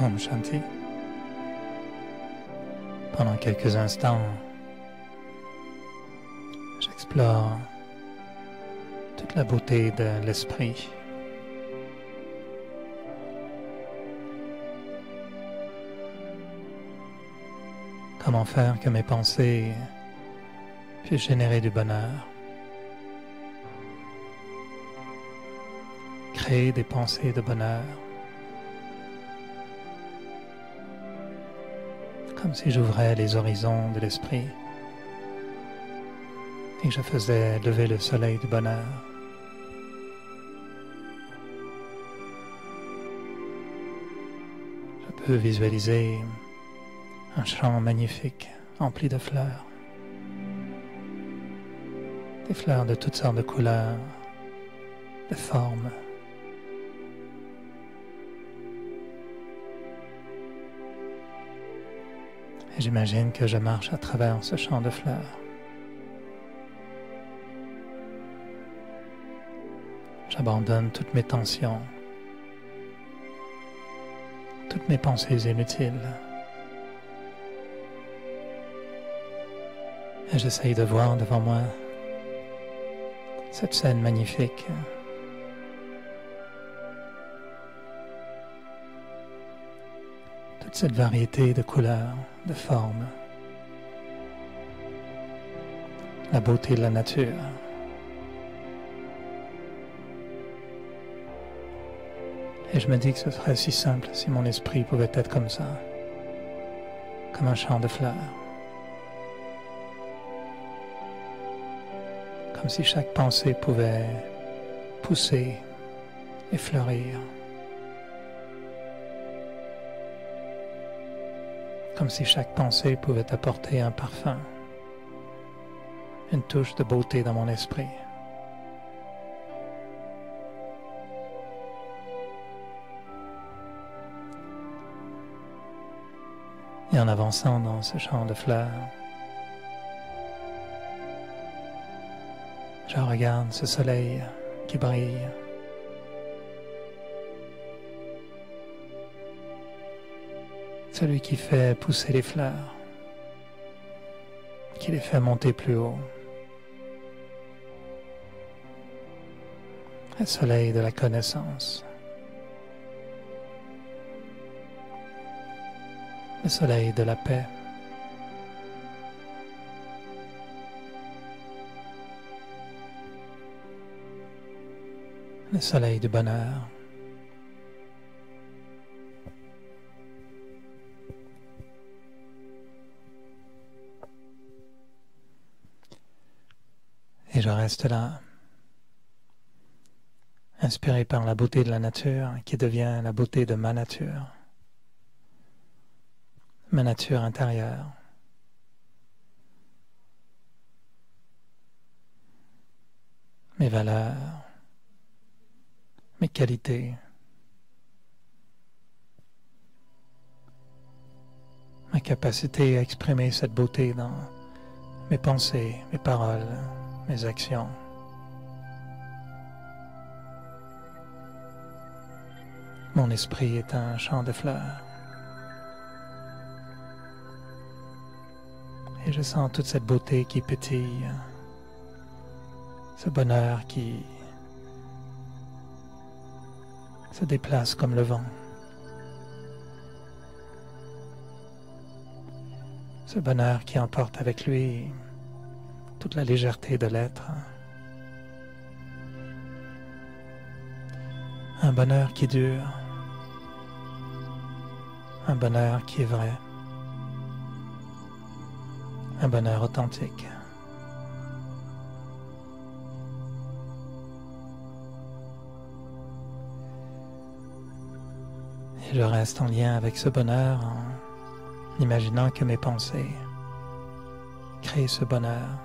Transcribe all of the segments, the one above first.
Om Shanti. Pendant quelques instants, j'explore toute la beauté de l'esprit. Comment faire que mes pensées puissent générer du bonheur. Créer des pensées de bonheur. Comme si j'ouvrais les horizons de l'esprit et que je faisais lever le soleil du bonheur. Je peux visualiser un champ magnifique empli de fleurs. Des fleurs de toutes sortes de couleurs, de formes. Et j'imagine que je marche à travers ce champ de fleurs. J'abandonne toutes mes tensions, toutes mes pensées inutiles. Et j'essaye de voir devant moi cette scène magnifique. Toute cette variété de couleurs, de formes. La beauté de la nature. Et je me dis que ce serait si simple si mon esprit pouvait être comme ça, comme un champ de fleurs. Comme si chaque pensée pouvait pousser et fleurir. Comme si chaque pensée pouvait apporter un parfum, une touche de beauté dans mon esprit. Et en avançant dans ce champ de fleurs, je regarde ce soleil qui brille. Celui qui fait pousser les fleurs, qui les fait monter plus haut. Le soleil de la connaissance. Le soleil de la paix. Le soleil du bonheur. Et je reste là, inspiré par la beauté de la nature qui devient la beauté de ma nature intérieure. Mes valeurs, mes qualités, ma capacité à exprimer cette beauté dans mes pensées, mes paroles, mes actions. Mon esprit est un champ de fleurs. Et je sens toute cette beauté qui pétille, ce bonheur qui se déplace comme le vent. Ce bonheur qui emporte avec lui toute la légèreté de l'être. Un bonheur qui dure. Un bonheur qui est vrai. Un bonheur authentique. Et je reste en lien avec ce bonheur en imaginant que mes pensées créent ce bonheur.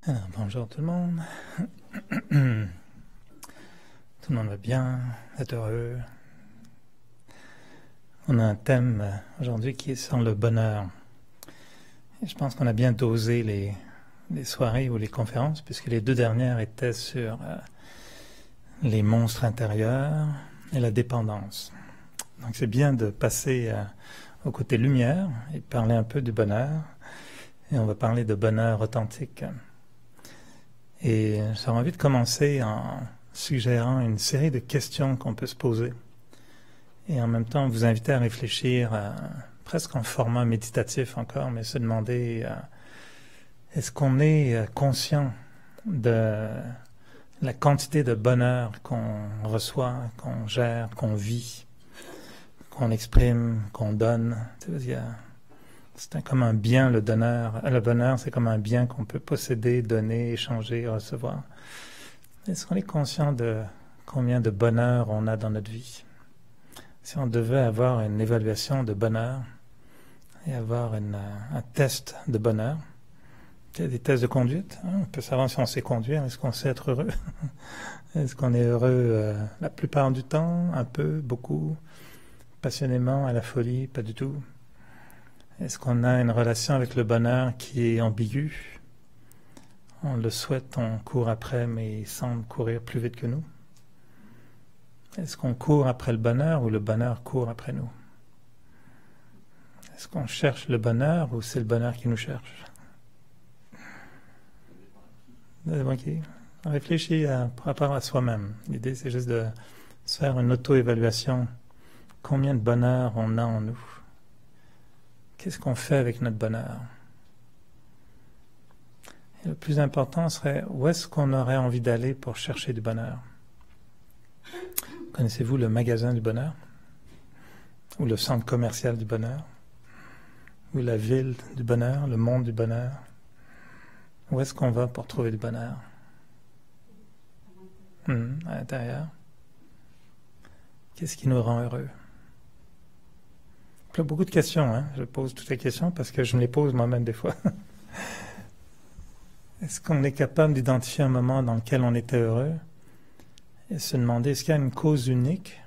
Alors, bonjour tout le monde. Tout le monde va bien, est heureux. On a un thème aujourd'hui qui est sur le bonheur. Et je pense qu'on a bien dosé les soirées ou les conférences, puisque les deux dernières étaient sur les monstres intérieurs et la dépendance. Donc c'est bien de passer au côté lumière et parler un peu du bonheur. Et on va parler de bonheur authentique. Et j'aurais envie de commencer en suggérant une série de questions qu'on peut se poser. Et en même temps, vous inviter à réfléchir presque en format méditatif encore, mais se demander est-ce qu'on est conscient de la quantité de bonheur qu'on reçoit, qu'on gère, qu'on vit, qu'on exprime, qu'on donne. C'est comme un bien, le bonheur, c'est comme un bien qu'on peut posséder, donner, échanger, recevoir. Est-ce qu'on est conscient de combien de bonheur on a dans notre vie? Si on devait avoir une évaluation de bonheur et avoir un test de bonheur, il y a des tests de conduite, on peut savoir si on sait conduire, est-ce qu'on sait être heureux? Est-ce qu'on est heureux la plupart du temps, un peu, beaucoup, passionnément, à la folie, pas du tout? Est-ce qu'on a une relation avec le bonheur qui est ambiguë? On le souhaite, on court après, mais il semble courir plus vite que nous. Est-ce qu'on court après le bonheur ou le bonheur court après nous? Est-ce qu'on cherche le bonheur ou c'est le bonheur qui nous cherche? Okay. On réfléchit par rapport à soi-même. L'idée, c'est juste de se faire une auto-évaluation. Combien de bonheur on a en nous? Qu'est-ce qu'on fait avec notre bonheur? Et le plus important serait, où est-ce qu'on aurait envie d'aller pour chercher du bonheur? Connaissez-vous le magasin du bonheur? Ou le centre commercial du bonheur? Ou la ville du bonheur, le monde du bonheur? Où est-ce qu'on va pour trouver du bonheur? À l'intérieur. Qu'est-ce qui nous rend heureux? Il y a beaucoup de questions, hein? Je pose toutes les questions parce que je me les pose moi-même des fois. Est-ce qu'on est capable d'identifier un moment dans lequel on était heureux et se demander est-ce qu'il y a une cause unique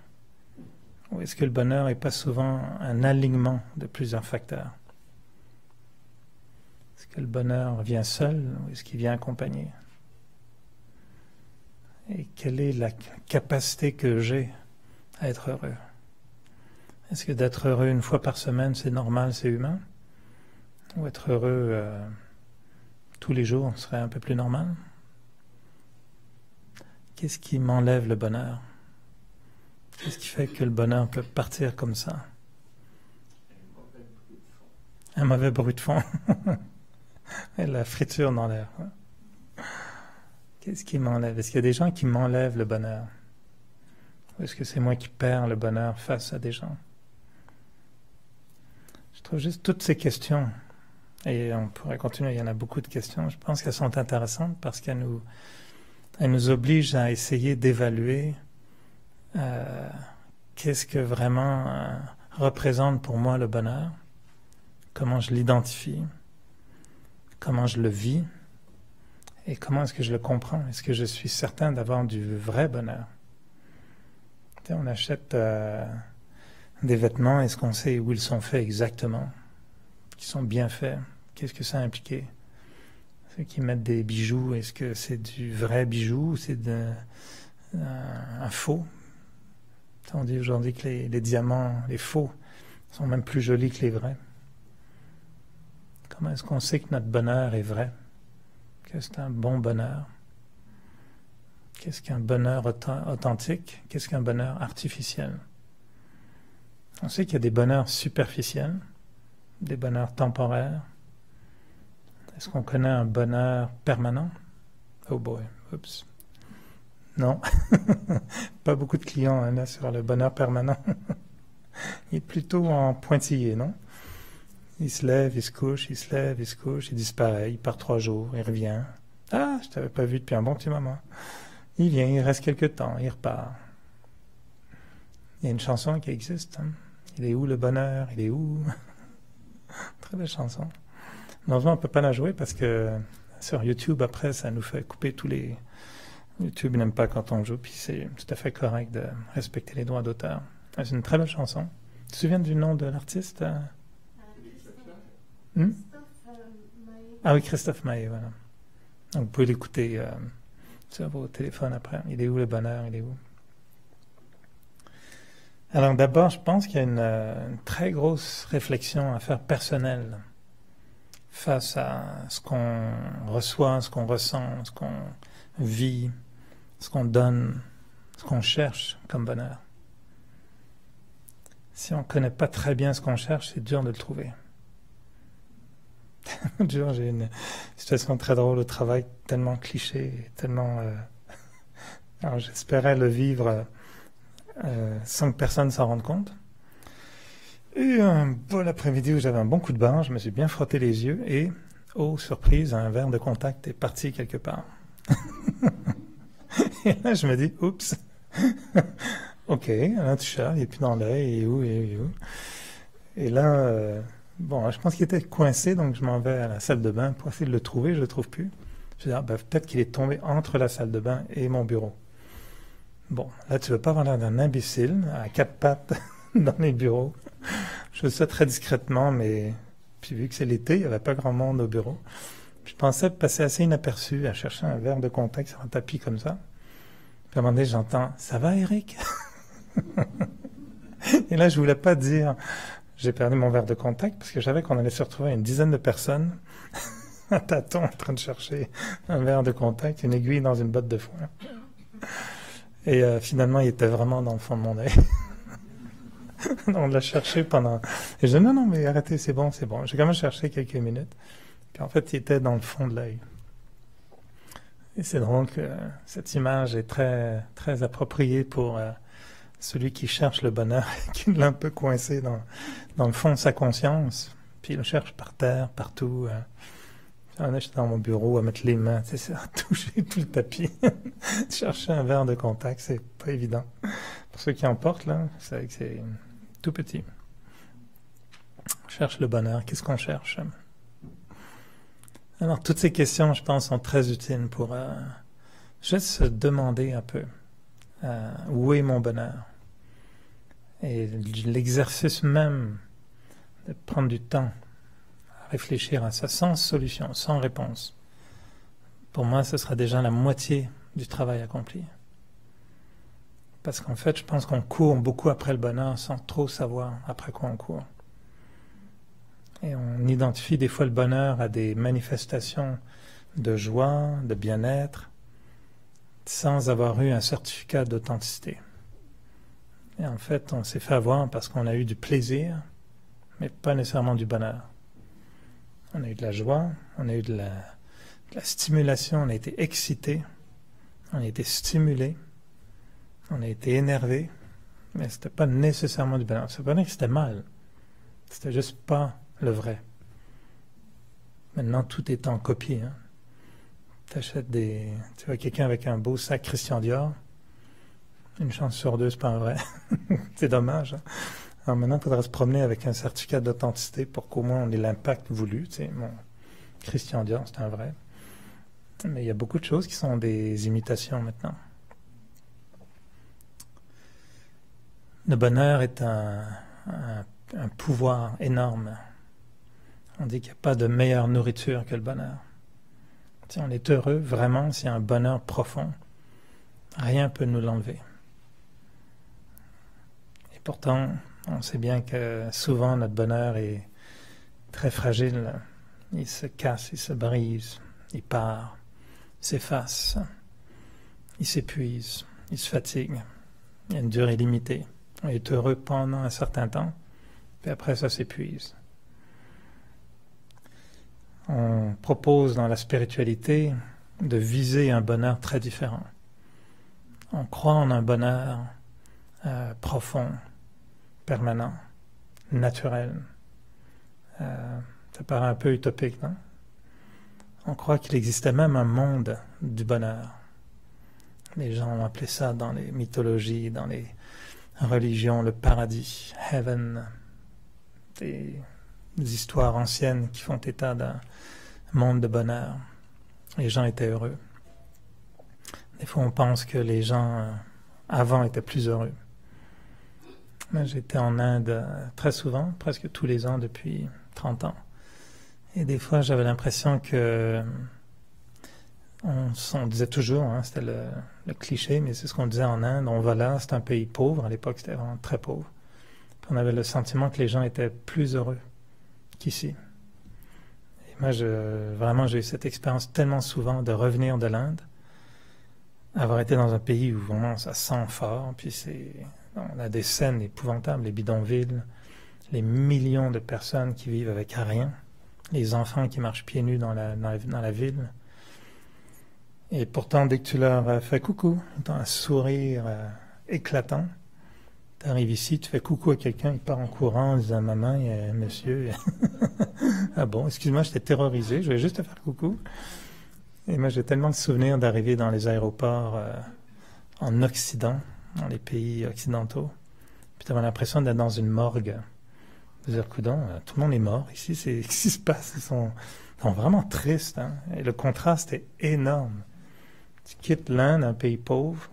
ou est-ce que le bonheur n'est pas souvent un alignement de plusieurs facteurs? Est-ce que le bonheur vient seul ou est-ce qu'il vient accompagné? Et quelle est la capacité que j'ai à être heureux? Est-ce que d'être heureux une fois par semaine, c'est normal, c'est humain? Ou être heureux tous les jours serait un peu plus normal? Qu'est-ce qui m'enlève le bonheur? Qu'est-ce qui fait que le bonheur peut partir comme ça? Un mauvais bruit de fond. Et la friture dans l'air. Qu'est-ce qui m'enlève? Est-ce qu'il y a des gens qui m'enlèvent le bonheur? Ou est-ce que c'est moi qui perds le bonheur face à des gens? Je trouve juste toutes ces questions, et on pourrait continuer, il y en a beaucoup de questions, je pense qu'elles sont intéressantes parce qu'elles nous obligent à essayer d'évaluer qu'est-ce que vraiment représente pour moi le bonheur, comment je l'identifie, comment je le vis, et comment est-ce que je le comprends. Est-ce que je suis certain d'avoir du vrai bonheur? On achète des vêtements, est-ce qu'on sait où ils sont faits exactement? Qu'ils sont bien faits? Qu'est-ce que ça a impliqué? Ceux qui mettent des bijoux, est-ce que c'est du vrai bijou ou c'est un faux? On dit aujourd'hui que les diamants, les faux, sont même plus jolis que les vrais. Comment est-ce qu'on sait que notre bonheur est vrai? Que c'est un bon bonheur? Qu'est-ce qu'un bonheur authentique? Qu'est-ce qu'un bonheur artificiel? On sait qu'il y a des bonheurs superficiels, des bonheurs temporaires. Est-ce qu'on connaît un bonheur permanent? Oh boy, oups. Non, pas beaucoup de clients là, sur le bonheur permanent. Il est plutôt en pointillé, non? Il se lève, il se couche, il se lève, il se couche, il disparaît, il part 3 jours, il revient. Ah, je t'avais pas vu depuis un bon petit moment. Il vient, il reste quelques temps, il repart. Il y a une chanson qui existe. Hein? Il est où le bonheur? Il est où? Très belle chanson. Malheureusement, on ne peut pas la jouer parce que sur YouTube, après, ça nous fait couper tous les... YouTube n'aime pas quand on joue, puis c'est tout à fait correct de respecter les droits d'auteur. C'est une très belle chanson. Tu te souviens du nom de l'artiste? Ah oui, Christophe Maé, voilà. Donc vous pouvez l'écouter sur vos téléphones après. Il est où le bonheur? Il est où? Alors d'abord, je pense qu'il y a une très grosse réflexion à faire personnelle face à ce qu'on reçoit, ce qu'on ressent, ce qu'on vit, ce qu'on donne, ce qu'on cherche comme bonheur. Si on ne connaît pas très bien ce qu'on cherche, c'est dur de le trouver. L'autre jour, j'ai une situation très drôle au travail, tellement cliché, tellement... Alors j'espérais le vivre sans que personne s'en rende compte. Et un beau après-midi où j'avais un bon coup de barre, je me suis bien frotté les yeux et, oh surprise, un verre de contact est parti quelque part. Et là, je me dis, oups, ok, un t-shirt, il n'est plus dans l'œil, il est où, il est où? Et là, bon, je pense qu'il était coincé, donc je m'en vais à la salle de bain pour essayer de le trouver, je ne le trouve plus. Je dis, ah, ben, peut-être qu'il est tombé entre la salle de bain et mon bureau. Bon, là, tu ne veux pas avoir l'air d'un imbécile à quatre pattes dans les bureaux. Je fais ça très discrètement, mais puis vu que c'est l'été, il n'y avait pas grand monde au bureau. Je pensais passer assez inaperçu à chercher un verre de contact sur un tapis comme ça. Puis à un moment donné, j'entends « Ça va, Eric? » Et là, je voulais pas dire « J'ai perdu mon verre de contact » parce que je savais qu'on allait se retrouver une dizaine de personnes à tâtons en train de chercher un verre de contact, une aiguille dans une botte de foin. Et finalement, il était vraiment dans le fond de mon œil. On l'a cherché pendant... Et je dis « Non, mais arrêtez, c'est bon, c'est bon. » J'ai quand même cherché quelques minutes. Puis en fait, il était dans le fond de l'œil. Et c'est drôle que cette image est très, très appropriée pour celui qui cherche le bonheur, qui l'a un peu coincé dans le fond de sa conscience. Puis il le cherche par terre, partout. J'étais dans mon bureau à mettre les mains, tu sais, à toucher tout le tapis. Chercher un verre de contact, c'est pas évident. Pour ceux qui en portent, là, c'est que c'est tout petit. On cherche le bonheur. Qu'est-ce qu'on cherche? Alors, toutes ces questions, je pense, sont très utiles pour juste se demander un peu où est mon bonheur. Et l'exercice même de prendre du temps à réfléchir à ça sans solution, sans réponse, pour moi, ce sera déjà la moitié du travail accompli. Parce qu'en fait, je pense qu'on court beaucoup après le bonheur sans trop savoir après quoi on court. Et on identifie des fois le bonheur à des manifestations de joie, de bien-être, sans avoir eu un certificat d'authenticité. Et en fait, on s'est fait avoir parce qu'on a eu du plaisir, mais pas nécessairement du bonheur. On a eu de la joie, on a eu de la stimulation, on a été excité, on a été stimulé, on a été énervé, mais c'était pas nécessairement du bonheur. Ça veut pas dire que c'était mal. C'était juste pas le vrai. Maintenant, tout est en copie. Hein. Tu vois quelqu'un avec un beau sac Christian Dior, une chance sur deux, c'est pas un vrai. C'est dommage. Hein. Alors maintenant, il faudra se promener avec un certificat d'authenticité pour qu'au moins on ait l'impact voulu. Tu sais, bon, Christian Dior, c'est un vrai. Mais il y a beaucoup de choses qui sont des imitations maintenant. Le bonheur est un pouvoir énorme. On dit qu'il n'y a pas de meilleure nourriture que le bonheur. Si on est heureux, vraiment, s'il y a un bonheur profond, rien ne peut nous l'enlever. Et pourtant, on sait bien que souvent notre bonheur est très fragile. Il se casse, il se brise, il part, il s'efface, il s'épuise, il se fatigue. Il y a une durée limitée. On est heureux pendant un certain temps, puis après ça s'épuise. On propose dans la spiritualité de viser un bonheur très différent. On croit en un bonheur profond, permanent, naturel. Ça paraît un peu utopique, non? On croit qu'il existait même un monde du bonheur. Les gens ont appelé ça dans les mythologies, dans les religions, le paradis, heaven, des histoires anciennes qui font état d'un monde de bonheur. Les gens étaient heureux. Des fois, on pense que les gens avant étaient plus heureux. Moi, j'étais en Inde très souvent, presque tous les ans depuis 30 ans. Et des fois, j'avais l'impression que on disait toujours, hein, c'était le cliché, mais c'est ce qu'on disait en Inde, on va là, c'est un pays pauvre. À l'époque, c'était vraiment très pauvre. Puis on avait le sentiment que les gens étaient plus heureux qu'ici. Et moi, vraiment, j'ai eu cette expérience tellement souvent de revenir de l'Inde, avoir été dans un pays où vraiment ça sent fort, puis on a des scènes épouvantables, les bidonvilles, les millions de personnes qui vivent avec rien, les enfants qui marchent pieds nus dans la ville. Et pourtant, dès que tu leur fais coucou, tu as un sourire éclatant. Tu arrives ici, tu fais coucou à quelqu'un, il part en courant en disant « Maman, il y a un monsieur. » Ah bon, excuse-moi, j'étais terrorisé, je voulais juste te faire coucou. Et moi, j'ai tellement de souvenirs d'arriver dans les aéroports en Occident, dans les pays occidentaux. Puis tu avais l'impression d'être dans une morgue. De dire, coudonc, tout le monde est mort ici, qu'est-ce qui se passe? Ils sont vraiment tristes. Hein? Et le contraste est énorme. Tu quittes l'Inde, un pays pauvre,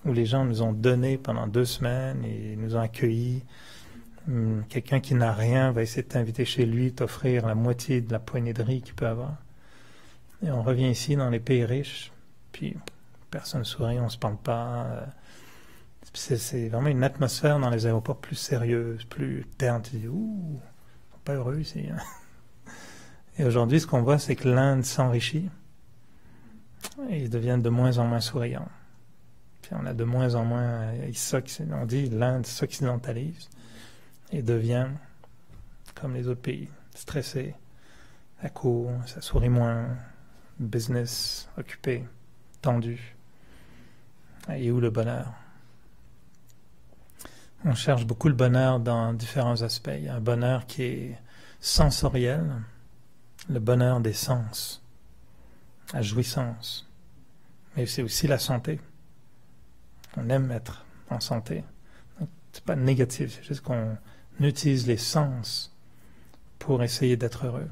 où les gens nous ont donné pendant 2 semaines et nous ont accueillis. Quelqu'un qui n'a rien va essayer de t'inviter chez lui, t'offrir la moitié de la poignée de riz qu'il peut avoir. Et on revient ici dans les pays riches, puis personne ne sourit, on ne se parle pas. C'est vraiment une atmosphère dans les aéroports plus sérieuse, plus terne. Tu dis, ouh, ils sont pas heureux ici. Et aujourd'hui, ce qu'on voit, c'est que l'Inde s'enrichit et ils deviennent de moins en moins souriants. Puis on a de moins en moins, on dit l'Inde s'occidentalise et devient comme les autres pays, stressé, à court, ça sourit moins, business occupé, tendu. Et où le bonheur? On cherche beaucoup le bonheur dans différents aspects. Il y a un bonheur qui est sensoriel, le bonheur des sens, la jouissance, mais c'est aussi la santé. On aime être en santé. C'est pas négatif, c'est juste qu'on utilise les sens pour essayer d'être heureux.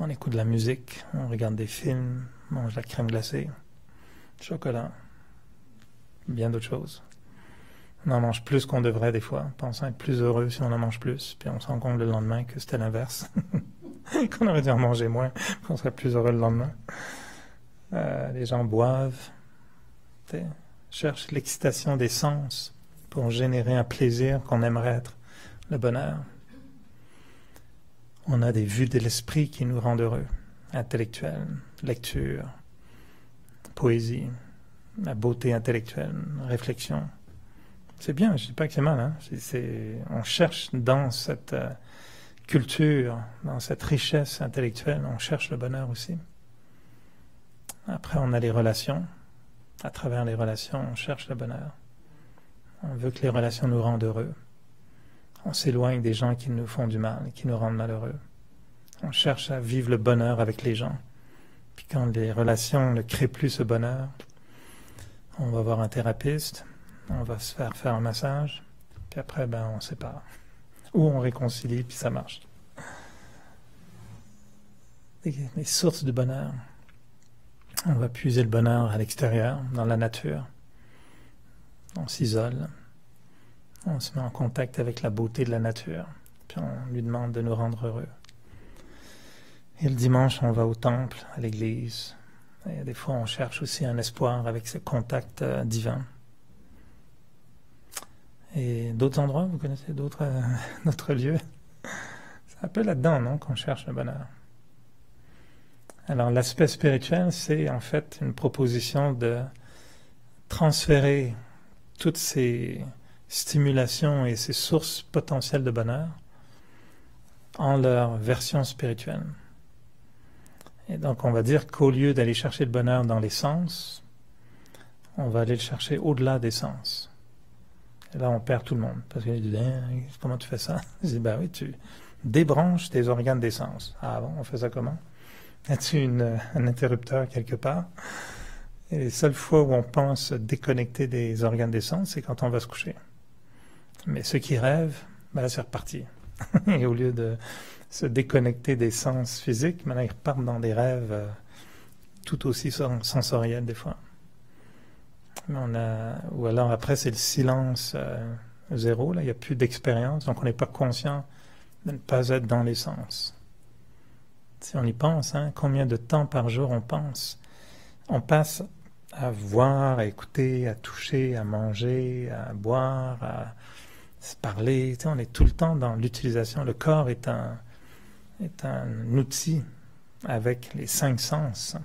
On écoute de la musique, on regarde des films, on mange de la crème glacée, chocolat, bien d'autres choses. On en mange plus qu'on devrait des fois, pensant être plus heureux si on en mange plus, puis on se rend compte le lendemain que c'était l'inverse, qu'on aurait dû en manger moins, qu'on serait plus heureux le lendemain. Les gens boivent, cherchent l'excitation des sens pour générer un plaisir qu'on aimerait être, le bonheur. On a des vues de l'esprit qui nous rendent heureux, intellectuelles, lecture, poésie, la beauté intellectuelle, réflexion. C'est bien, je ne dis pas que c'est mal. Hein? On cherche dans cette culture, dans cette richesse intellectuelle, on cherche le bonheur aussi. Après, on a les relations. À travers les relations, on cherche le bonheur. On veut que les relations nous rendent heureux. On s'éloigne des gens qui nous font du mal, qui nous rendent malheureux. On cherche à vivre le bonheur avec les gens. Puis quand les relations ne créent plus ce bonheur, on va voir un thérapeute, on va se faire un massage, puis après, on se sépare. Ou on réconcilie, puis ça marche. Les sources du bonheur. On va puiser le bonheur à l'extérieur, dans la nature. On s'isole. On se met en contact avec la beauté de la nature. Puis on lui demande de nous rendre heureux. Et le dimanche, on va au temple, à l'église. Et des fois, on cherche aussi un espoir avec ce contact divin. Et d'autres endroits, vous connaissez d'autres lieux? C'est un peu là-dedans, non, qu'on cherche le bonheur. Alors, l'aspect spirituel, c'est en fait une proposition de transférer toutes ces stimulations et ces sources potentielles de bonheur en leur version spirituelle. Et donc, on va dire qu'au lieu d'aller chercher le bonheur dans les sens, on va aller le chercher au-delà des sens. Et là, on perd tout le monde. Parce qu'il dit, comment tu fais ça? Je dis, oui, tu débranches tes organes des sens. Ah bon, on fait ça comment? As-tu un interrupteur quelque part? Et les seules fois où on pense déconnecter des organes des sens, c'est quand on va se coucher. Mais ceux qui rêvent, là, c'est reparti. Et au lieu de se déconnecter des sens physiques, maintenant ils repartent dans des rêves tout aussi sensoriel des fois. Ou alors après, c'est le silence zéro, là, il n'y a plus d'expérience, donc on n'est pas conscient de ne pas être dans les sens. Si on y pense, hein, combien de temps par jour on pense? On passe à voir, à écouter, à toucher, à manger, à boire, à se parler. Tu sais, on est tout le temps dans l'utilisation. Le corps est un outil avec les 5 sens.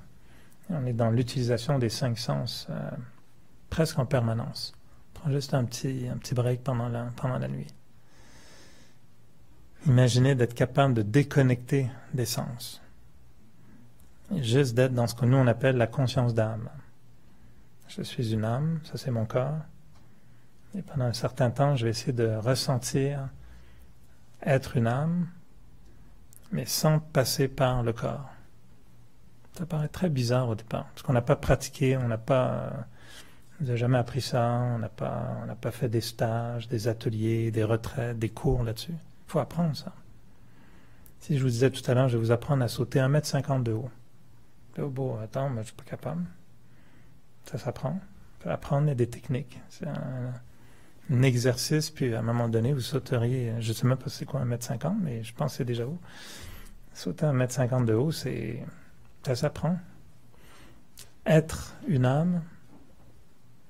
Et on est dans l'utilisation des 5 sens presque en permanence. On prend juste un petit break pendant la nuit. Imaginez d'être capable de déconnecter des sens. Et juste d'être dans ce que nous on appelle la conscience d'âme. Je suis une âme, ça c'est mon corps. Et pendant un certain temps, je vais essayer de ressentir être une âme, mais sans passer par le corps. Ça paraît très bizarre au départ, parce qu'on n'a pas pratiqué, on n'a jamais appris ça, on n'a pas fait des stages, des ateliers, des retraites, des cours là-dessus. Il faut apprendre ça. Si je vous disais tout à l'heure, je vais vous apprendre à sauter 1,50 m de haut. Bon, attends, mais je ne suis pas capable. Ça s'apprend. Il faut apprendre des techniques. C'est un exercice, puis à un moment donné, vous sauteriez, je ne sais même pas c'est quoi 1,50 m, mais je pense que c'est déjà haut. Sauter 1,50 m de haut, ça s'apprend. Être une âme,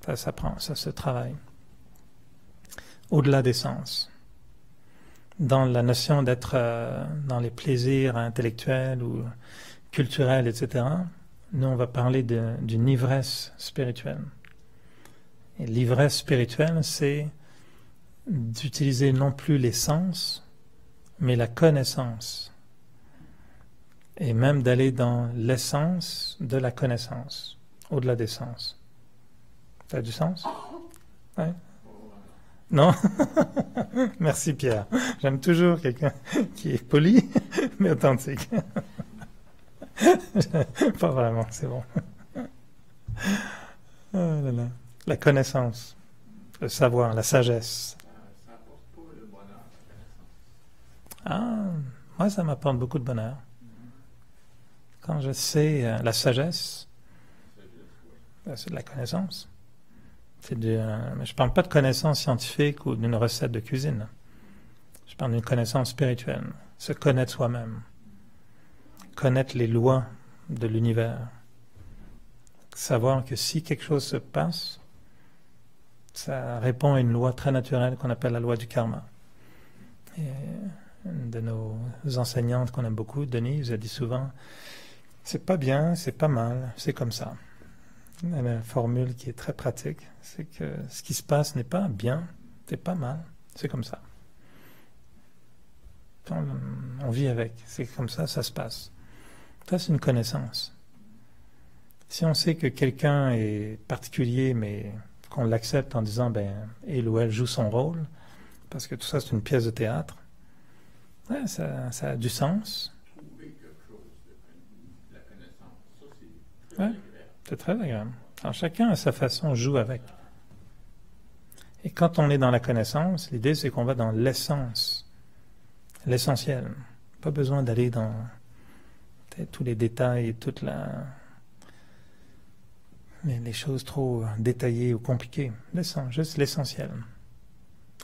ça s'apprend, ça se travaille. Au-delà des sens. Dans la notion d'être dans les plaisirs intellectuels ou culturels, etc., nous, on va parler d'une ivresse spirituelle. Et l'ivresse spirituelle, c'est d'utiliser non plus les sens, mais la connaissance. Et même d'aller dans l'essence de la connaissance, au-delà des sens. Ça a du sens? Ouais. Non? Merci Pierre. J'aime toujours quelqu'un qui est poli, mais authentique. Pas vraiment, c'est bon. Oh là là. La connaissance, le savoir, la sagesse. Ça apporte pas le bonheur, la connaissance. Ah, moi ça m'apporte beaucoup de bonheur. Quand je sais la sagesse, c'est de la connaissance. Je ne parle pas de connaissance scientifique ou d'une recette de cuisine. Je parle d'une connaissance spirituelle. Se connaître soi-même. Connaître les lois de l'univers. Savoir que si quelque chose se passe, ça répond à une loi très naturelle qu'on appelle la loi du karma. Et une de nos enseignantes qu'on aime beaucoup, Denise, a dit souvent, c'est pas bien, c'est pas mal, c'est comme ça. Elle a une formule qui est très pratique, c'est que ce qui se passe n'est pas bien, c'est pas mal, c'est comme ça. On vit avec, c'est comme ça se passe. Ça, c'est une connaissance. Si on sait que quelqu'un est particulier, mais qu'on l'accepte en disant, il ou elle joue son rôle, parce que tout ça, c'est une pièce de théâtre, ouais, ça a du sens. Trouver quelque chose de la connaissance, ça c'est Ouais. agréable. C'est très agréable. Alors, chacun à sa façon joue avec. Et quand on est dans la connaissance, l'idée c'est qu'on va dans l'essence, l'essentiel. Pas besoin d'aller dans tous les détails et les choses trop détaillées ou compliquées. Juste l'essentiel.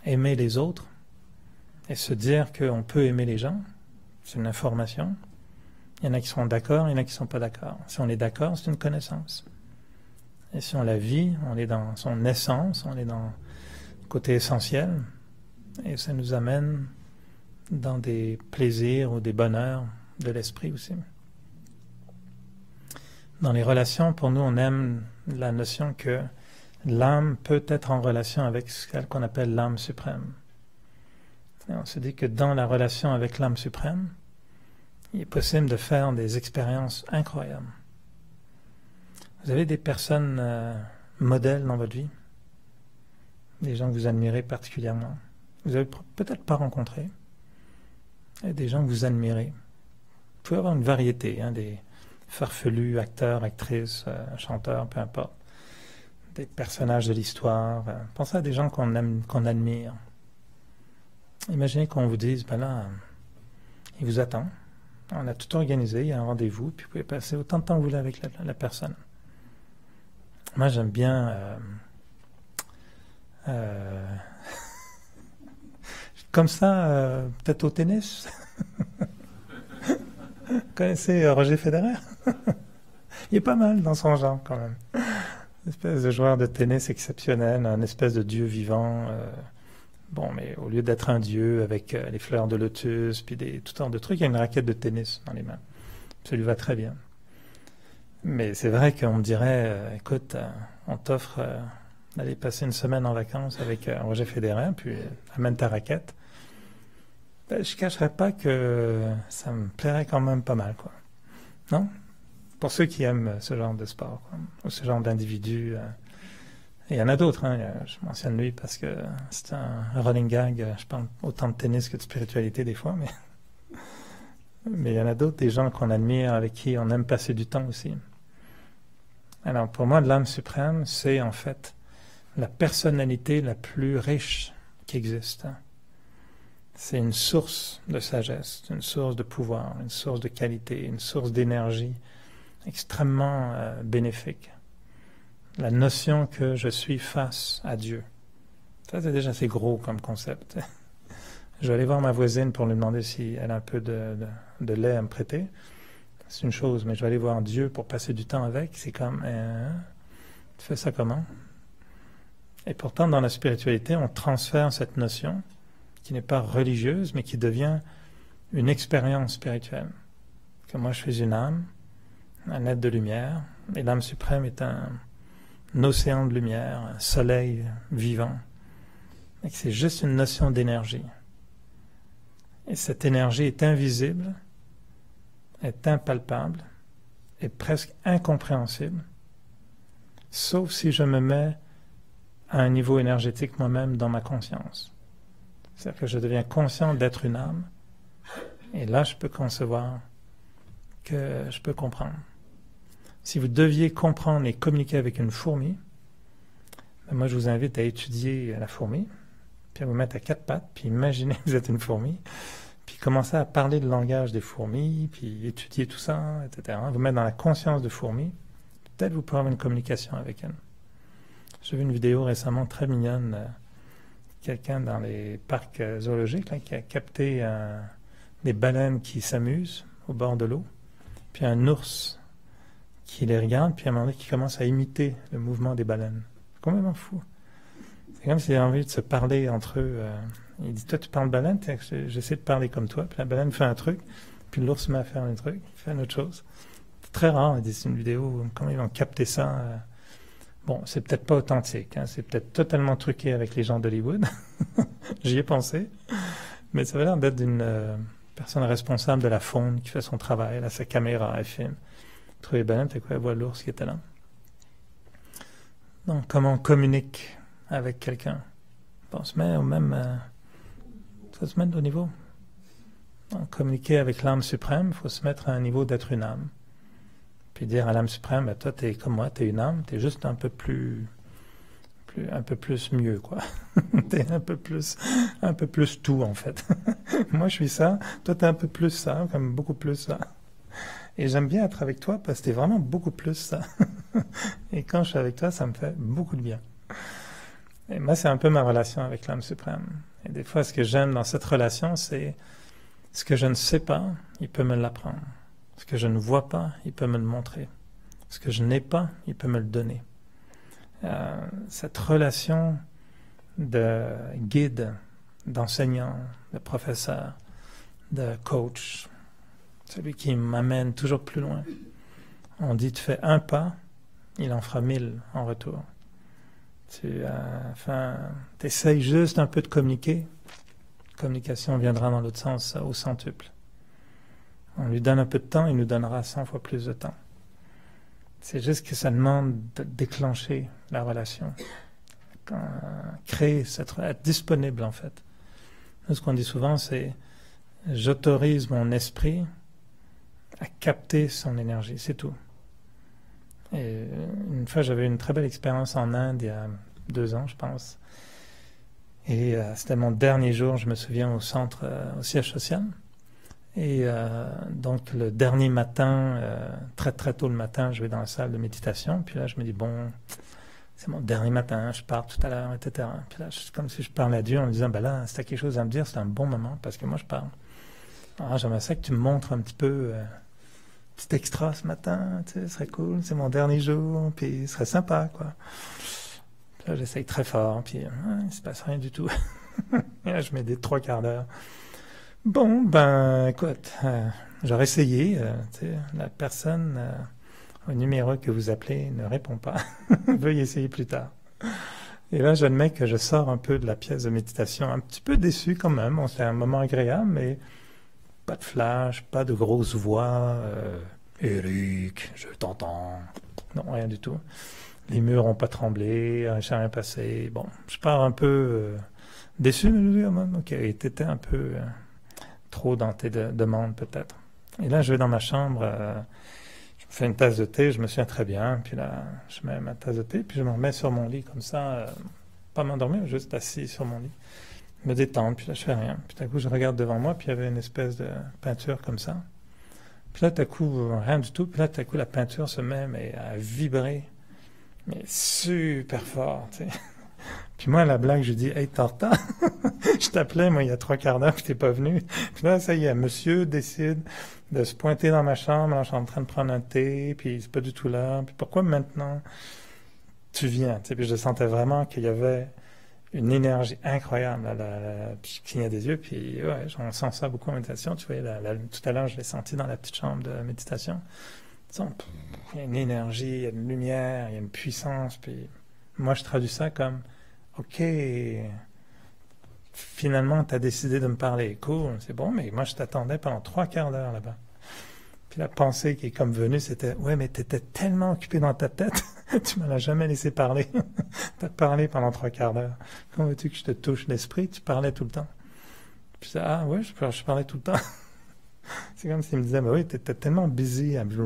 Aimer les autres et se dire qu'on peut aimer les gens, c'est une information. Il y en a qui seront d'accord, il y en a qui ne sont pas d'accord. Si on est d'accord, c'est une connaissance. Et si on la vit, on est dans son essence, on est dans le côté essentiel, et ça nous amène dans des plaisirs ou des bonheurs de l'esprit aussi. Dans les relations, pour nous, on aime la notion que l'âme peut être en relation avec ce qu'on appelle l'âme suprême. Et on se dit que dans la relation avec l'âme suprême, il est possible de faire des expériences incroyables. Vous avez des personnes modèles dans votre vie? Des gens que vous admirez particulièrement? Vous n'avez peut-être pas rencontré? Et des gens que vous admirez? Vous pouvez avoir une variété, des farfelus, acteurs, actrices, chanteurs, peu importe. Des personnages de l'histoire. Pensez à des gens qu'on aime, qu'on admire. Imaginez qu'on vous dise, là, il vous attend. On a tout organisé, il y a un rendez-vous, puis vous pouvez passer autant de temps que vous voulez avec la personne. Moi, j'aime bien... comme ça, peut-être au tennis. Vous connaissez Roger Federer? Il est pas mal dans son genre, quand même. Une espèce de joueur de tennis exceptionnel, un espèce de dieu vivant. Bon, mais au lieu d'être un dieu avec les fleurs de lotus, puis tout sortes de trucs, il y a une raquette de tennis dans les mains. Ça lui va très bien. Mais c'est vrai qu'on me dirait, écoute, on t'offre d'aller passer une semaine en vacances avec Roger Federer, puis amène ta raquette. Ben, je ne cacherais pas que ça me plairait quand même pas mal, quoi. Non? Pour ceux qui aiment ce genre de sport, quoi, ou ce genre d'individu. Et il y en a d'autres, hein. Je mentionne lui parce que c'est un running gag. Je parle autant de tennis que de spiritualité des fois, mais il y en a d'autres, des gens qu'on admire, avec qui on aime passer du temps aussi. Alors pour moi, l'âme suprême, c'est en fait la personnalité la plus riche qui existe. C'est une source de sagesse, une source de pouvoir, une source de qualité, une source d'énergie extrêmement bénéfique. La notion que je suis face à Dieu. Ça, c'est déjà assez gros comme concept. Je vais aller voir ma voisine pour lui demander si elle a un peu de lait à me prêter. C'est une chose, mais je vais aller voir Dieu pour passer du temps avec. C'est comme, tu fais ça comment? Et pourtant, dans la spiritualité, on transfère cette notion qui n'est pas religieuse, mais qui devient une expérience spirituelle. Que moi, je suis une âme, un être de lumière, et l'âme suprême est un océan de lumière, un soleil vivant. Et que c'est juste une notion d'énergie. Et cette énergie est invisible, est impalpable, est presque incompréhensible, sauf si je me mets à un niveau énergétique moi-même dans ma conscience. C'est-à-dire que je deviens conscient d'être une âme, et là je peux concevoir que je peux comprendre. Si vous deviez comprendre et communiquer avec une fourmi, ben moi je vous invite à étudier la fourmi, puis à vous mettre à quatre pattes, puis imaginez que vous êtes une fourmi, puis commencer à parler le langage des fourmis, puis étudier tout ça, etc. Vous mettre dans la conscience de fourmi, peut-être vous pourrez avoir une communication avec elle. J'ai vu une vidéo récemment très mignonne, quelqu'un dans les parcs zoologiques là, qui a capté des baleines qui s'amusent au bord de l'eau, puis un ours qui les regarde, puis à un moment donné qui commence à imiter le mouvement des baleines. C'est complètement fou. C'est comme s'ils avaient envie de se parler entre eux. Il dit, toi tu parles baleine, j'essaie de parler comme toi, puis la baleine fait un truc, puis l'ours se met à faire un truc, il fait une autre chose. C'est très rare, c'est une vidéo, comment ils vont capter ça Bon, c'est peut-être pas authentique, hein, c'est peut-être totalement truqué avec les gens d'Hollywood. J'y ai pensé. Mais ça avait l'air d'être d'une personne responsable de la faune qui fait son travail. Elle a sa caméra, elle filme. Trouver les baleines, c'est quoi? Elle voit l'ours qui était là. Donc, comment on communique avec quelqu'un? Bon, on se met au même... faut se mettre au niveau. Donc, communiquer avec l'âme suprême, il faut se mettre à un niveau d'être une âme. Puis dire à l'âme suprême, ben, toi, t'es comme moi, t'es une âme, t'es juste un peu plus mieux, quoi. T'es un peu plus tout, en fait. Moi, je suis ça, toi, t'es un peu plus ça, comme beaucoup plus ça. Et j'aime bien être avec toi parce que t'es vraiment beaucoup plus ça. Et quand je suis avec toi, ça me fait beaucoup de bien. Et moi, c'est un peu ma relation avec l'âme suprême. Et des fois, ce que j'aime dans cette relation, c'est ce que je ne sais pas, il peut me l'apprendre. Ce que je ne vois pas, il peut me le montrer. Ce que je n'ai pas, il peut me le donner. Cette relation de guide, d'enseignant, de professeur, de coach, celui qui m'amène toujours plus loin. On dit, tu fais un pas, il en fera 1000 en retour. Tu essayes juste un peu de communiquer. La communication viendra dans l'autre sens au centuple. On lui donne un peu de temps, il nous donnera 100 fois plus de temps. C'est juste que ça demande de déclencher la relation. Créer, être disponible en fait. Nous, ce qu'on dit souvent, c'est j'autorise mon esprit à capter son énergie, c'est tout. Et une fois, j'avais une très belle expérience en Inde, il y a 2 ans, je pense. Et c'était mon dernier jour, je me souviens, au siège social. Et donc le dernier matin, très très tôt le matin, je vais dans la salle de méditation. Puis là, je me dis, bon, c'est mon dernier matin, je pars tout à l'heure, etc. Puis là, c'est comme si je parlais à Dieu en me disant, ben là, si tu as quelque chose à me dire, c'est un bon moment parce que moi, je pars. Alors, j'aimerais ça que tu me montres un petit peu, petit extra ce matin, tu sais, ce serait cool, c'est mon dernier jour, puis ce serait sympa, quoi. Puis là, j'essaye très fort, puis il se passe rien du tout. Et là, je mets des 3/4 d'heure. Bon, ben, écoute, j'aurais essayé, tu sais, la personne au numéro que vous appelez ne répond pas. Veuillez essayer plus tard. Et là, j'admets que je sors un peu de la pièce de méditation, un petit peu déçu quand même. Bon, c'est un moment agréable, mais pas de flash, pas de grosse voix. Eric, je t'entends. Non, rien du tout. Les murs n'ont pas tremblé, il s'est rien passé. Bon, je pars un peu déçu, mais je me dis, oh, ok, t'étais un peu trop dans tes demandes peut-être. Et là, je vais dans ma chambre, je me fais une tasse de thé, je me souviens très bien. Puis là, je mets ma tasse de thé, puis je me remets sur mon lit comme ça, pas m'endormir, juste assis sur mon lit, me détendre. Puis là, je fais rien. Puis d'un coup, je regarde devant moi, puis il y avait une espèce de peinture comme ça. Puis là, tout à coup, rien du tout. Puis là, tout à coup, la peinture se met à vibrer, mais super fort, tu sais. Puis moi, la blague, je dis, hey, t'es en retard? Je t'appelais, moi, il y a 3/4 d'heure, puis t'es pas venu. Puis là, ça y est, monsieur décide de se pointer dans ma chambre, alors je suis en train de prendre un thé, puis c'est pas du tout là. Puis pourquoi maintenant tu viens? Tu sais, puis je sentais vraiment qu'il y avait une énergie incroyable. Puis je clignais des yeux, puis ouais, on sent ça beaucoup en méditation. Tu vois, tout à l'heure, je l'ai senti dans la petite chambre de méditation. Il y a une énergie, il y a une lumière, il y a une puissance, puis moi, je traduis ça comme, OK, finalement, tu as décidé de me parler. Cool, c'est bon, mais moi, je t'attendais pendant 3/4 d'heure là-bas. Puis la pensée qui est comme venue, c'était, ouais, mais tu étais tellement occupé dans ta tête, tu ne m'as jamais laissé parler. Tu as parlé pendant 3/4 d'heure. Comment veux-tu que je te touche l'esprit? Tu parlais tout le temps. Puis ça, ah ouais, je parlais tout le temps. C'est comme s'il me disait, bah oui, tu étais tellement busy que je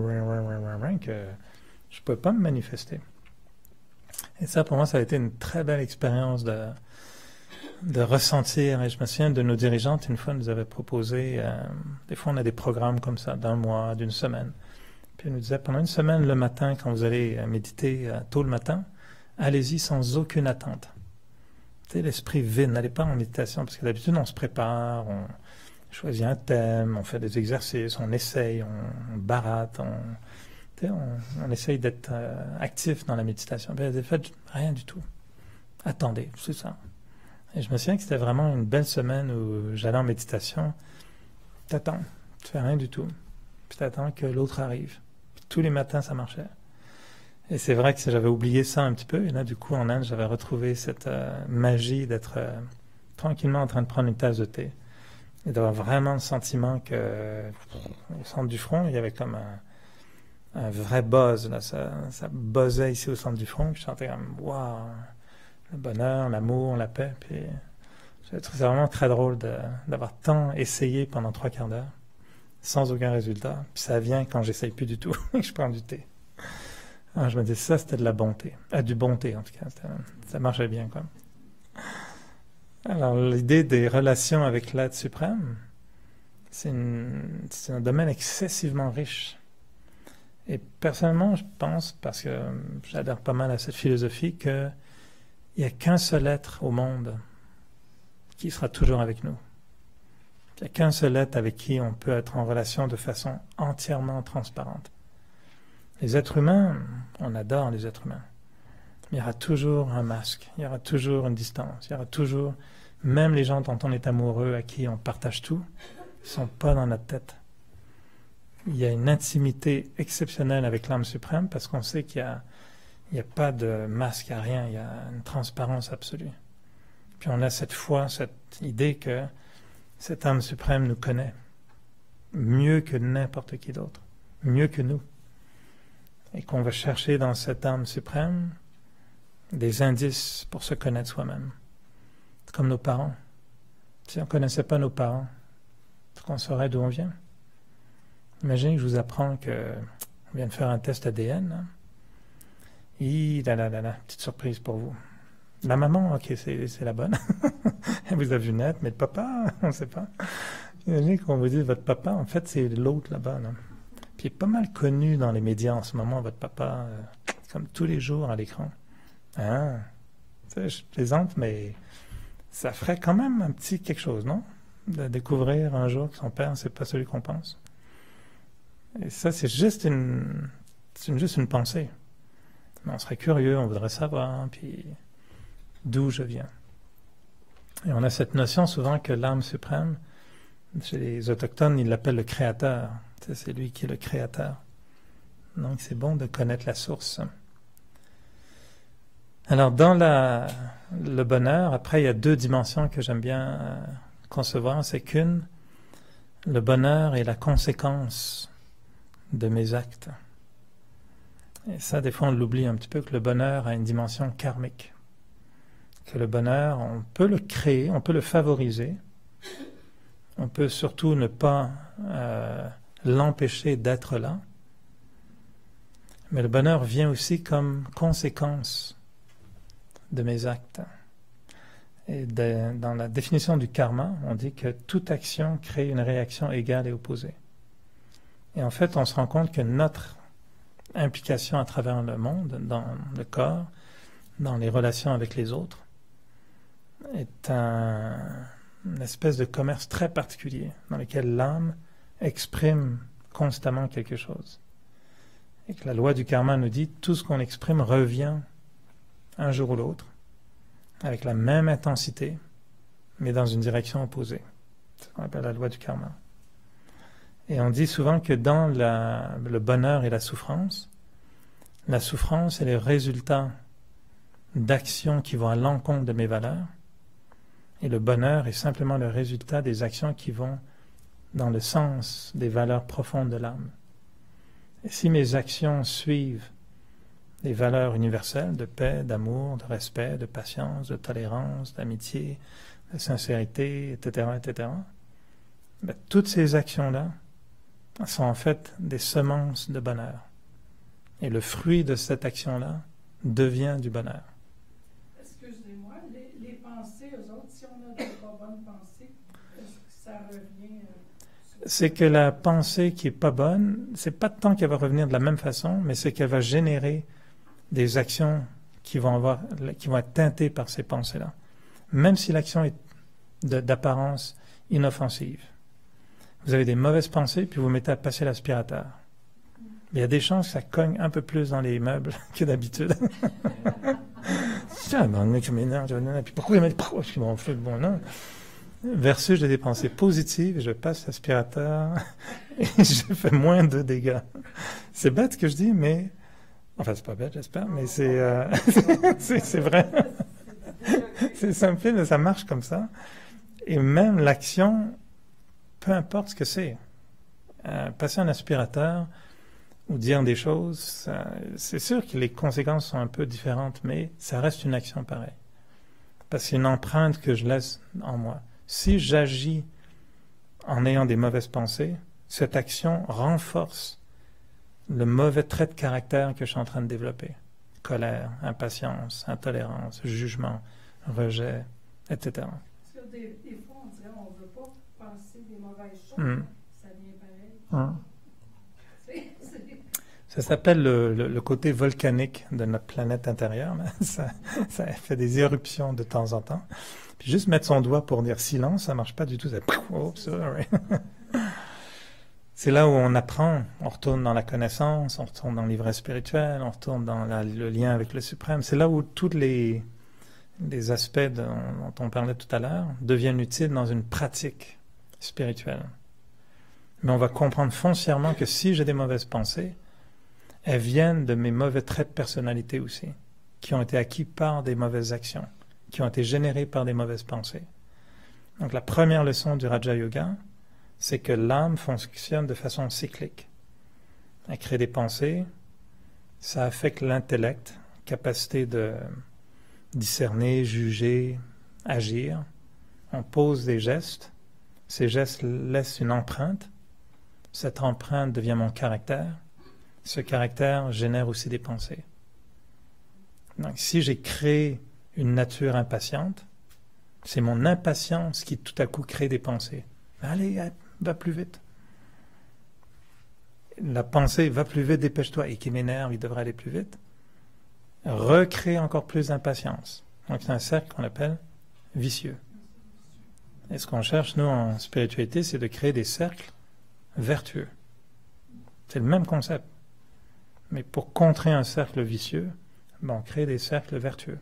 ne pouvais pas me manifester. Et ça, pour moi, ça a été une très belle expérience de ressentir. Et je me souviens de nos dirigeantes, une fois, nous avaient proposé, des fois, on a des programmes comme ça, d'un mois, d'une semaine. Puis elle nous disait, pendant une semaine, le matin, quand vous allez méditer tôt le matin, allez-y sans aucune attente. Tu sais, l'esprit vide, n'allez pas en méditation, parce que d'habitude, on se prépare, on choisit un thème, on fait des exercices, on essaye, on baratte, on essaye d'être actif dans la méditation. Mais en fait, rien du tout. Attendez, c'est ça. Et je me souviens que c'était vraiment une belle semaine où j'allais en méditation. T'attends, tu fais rien du tout. Puis t'attends que l'autre arrive. Puis tous les matins, ça marchait. Et c'est vrai que j'avais oublié ça un petit peu. Et là, du coup, en Inde, j'avais retrouvé cette magie d'être tranquillement en train de prendre une tasse de thé. Et d'avoir vraiment le sentiment que, au centre du front, il y avait comme un vrai buzz. Là, ça buzzait ici au centre du front. Puis je sentais comme, waouh, le bonheur, l'amour, la paix. Puis c'est vraiment très drôle d'avoir tant essayé pendant 3/4 d'heure, sans aucun résultat. Puis ça vient quand j'essaye plus du tout et que je prends du thé. Alors je me dis, ça c'était de la bonté. Du bon thé en tout cas. Ça marchait bien, quoi. Alors l'idée des relations avec l'être suprême, c'est un domaine excessivement riche. Et personnellement, je pense, parce que j'adhère pas mal à cette philosophie, qu'il n'y a qu'un seul être au monde qui sera toujours avec nous. Il n'y a qu'un seul être avec qui on peut être en relation de façon entièrement transparente. Les êtres humains, on adore les êtres humains. Il y aura toujours un masque, il y aura toujours une distance, il y aura toujours, même les gens dont on est amoureux, à qui on partage tout, ne sont pas dans notre tête. Il y a une intimité exceptionnelle avec l'âme suprême parce qu'on sait qu'il n'y a pas de masque, il n'y a rien, il y a une transparence absolue. Puis on a cette foi, cette idée que cette âme suprême nous connaît mieux que n'importe qui d'autre, mieux que nous. Et qu'on va chercher dans cette âme suprême des indices pour se connaître soi-même. C'est comme nos parents. Si on ne connaissait pas nos parents, est-ce qu'on saurait d'où on vient? Imaginez que je vous apprends qu'on vient de faire un test ADN. Hein. Petite surprise pour vous. La maman, ok, c'est la bonne. Elle vous a vu naître, mais le papa, on ne sait pas. Imaginez qu'on vous dit votre papa, en fait, c'est l'autre là-bas. Là. Puis il est pas mal connu dans les médias en ce moment, votre papa, comme tous les jours à l'écran. Hein? Tu sais, je plaisante, mais ça ferait quand même un petit quelque chose, non? De découvrir un jour que son père, c'est pas celui qu'on pense. Et ça, c'est juste une pensée. Mais on serait curieux, on voudrait savoir, puis d'où je viens. Et on a cette notion souvent que l'âme suprême, chez les autochtones, ils l'appellent le créateur. C'est lui qui est le créateur. Donc c'est bon de connaître la source. Alors dans le bonheur, après il y a deux dimensions que j'aime bien concevoir. C'est qu'une, le bonheur est la conséquence de mes actes. Et ça, des fois, on l'oublie un petit peu, que le bonheur a une dimension karmique. Que le bonheur, on peut le créer, on peut le favoriser. On peut surtout ne pas l'empêcher d'être là. Mais le bonheur vient aussi comme conséquence de mes actes. Et dans la définition du karma, on dit que toute action crée une réaction égale et opposée. Et en fait, on se rend compte que notre implication à travers le monde, dans le corps, dans les relations avec les autres, est une espèce de commerce très particulier dans lequel l'âme exprime constamment quelque chose. Et que la loi du karma nous dit tout ce qu'on exprime revient un jour ou l'autre, avec la même intensité, mais dans une direction opposée. C'est ce qu'on appelle la loi du karma. Et on dit souvent que dans le bonheur et la souffrance est le résultat d'actions qui vont à l'encontre de mes valeurs, et le bonheur est simplement le résultat des actions qui vont dans le sens des valeurs profondes de l'âme. Et si mes actions suivent des valeurs universelles de paix, d'amour, de respect, de patience, de tolérance, d'amitié, de sincérité, etc., etc., ben, toutes ces actions-là sont en fait des semences de bonheur. Et le fruit de cette action-là devient du bonheur. Excusez-moi, les pensées, eux autres, si on a des pas bonnes pensées, est-ce que ça revient C'est que la pensée qui est pas bonne, c'est pas tant qu'elle va revenir de la même façon, mais c'est qu'elle va générer des actions qui vont être teintées par ces pensées-là. Même si l'action est d'apparence inoffensive. Vous avez des mauvaises pensées, puis vous mettez à passer l'aspirateur. Il y a des chances que ça cogne un peu plus dans les meubles que d'habitude. Tiens, ben, mec, puis pourquoi il m'a dit, bon, non. Versus, j'ai des pensées positives, je passe l'aspirateur et je fais moins de dégâts. C'est bête ce que je dis, mais... Enfin, c'est pas bête, j'espère, mais c'est vrai. C'est simple, mais ça marche comme ça. Et même l'action, peu importe ce que c'est, passer un aspirateur ou dire des choses, c'est sûr que les conséquences sont un peu différentes, mais ça reste une action pareille. Parce que c'est une empreinte que je laisse en moi. Si j'agis en ayant des mauvaises pensées, cette action renforce le mauvais trait de caractère que je suis en train de développer. Colère, impatience, intolérance, jugement, rejet, etc. Parce que des fois, on dirait qu'on ne veut pas penser des mauvaises choses. Ça vient pareil. Ça s'appelle le côté volcanique de notre planète intérieure. Ça fait des éruptions de temps en temps. Puis juste mettre son doigt pour dire silence, ça marche pas du tout. C'est là où on apprend, on retourne dans la connaissance, on retourne dans l'ivresse spirituelle, on retourne dans le lien avec le suprême. C'est là où tous les aspects dont on parlait tout à l'heure deviennent utiles dans une pratique spirituelle. Mais on va comprendre foncièrement que si j'ai des mauvaises pensées, elles viennent de mes mauvais traits de personnalité aussi, qui ont été acquis par des mauvaises actions, qui ont été générés par des mauvaises pensées. Donc la première leçon du Raja Yoga, c'est que l'âme fonctionne de façon cyclique. Elle crée des pensées, ça affecte l'intellect, capacité de discerner, juger, agir. On pose des gestes, ces gestes laissent une empreinte, cette empreinte devient mon caractère, ce caractère génère aussi des pensées. Donc si j'ai créé une nature impatiente, c'est mon impatience qui tout à coup crée des pensées. Allez, va plus vite. La pensée, va plus vite, dépêche-toi, et qui m'énerve, il devrait aller plus vite, recrée encore plus d'impatience. Donc c'est un cercle qu'on appelle vicieux. Et ce qu'on cherche, nous, en spiritualité, c'est de créer des cercles vertueux. C'est le même concept. Mais pour contrer un cercle vicieux, on crée des cercles vertueux.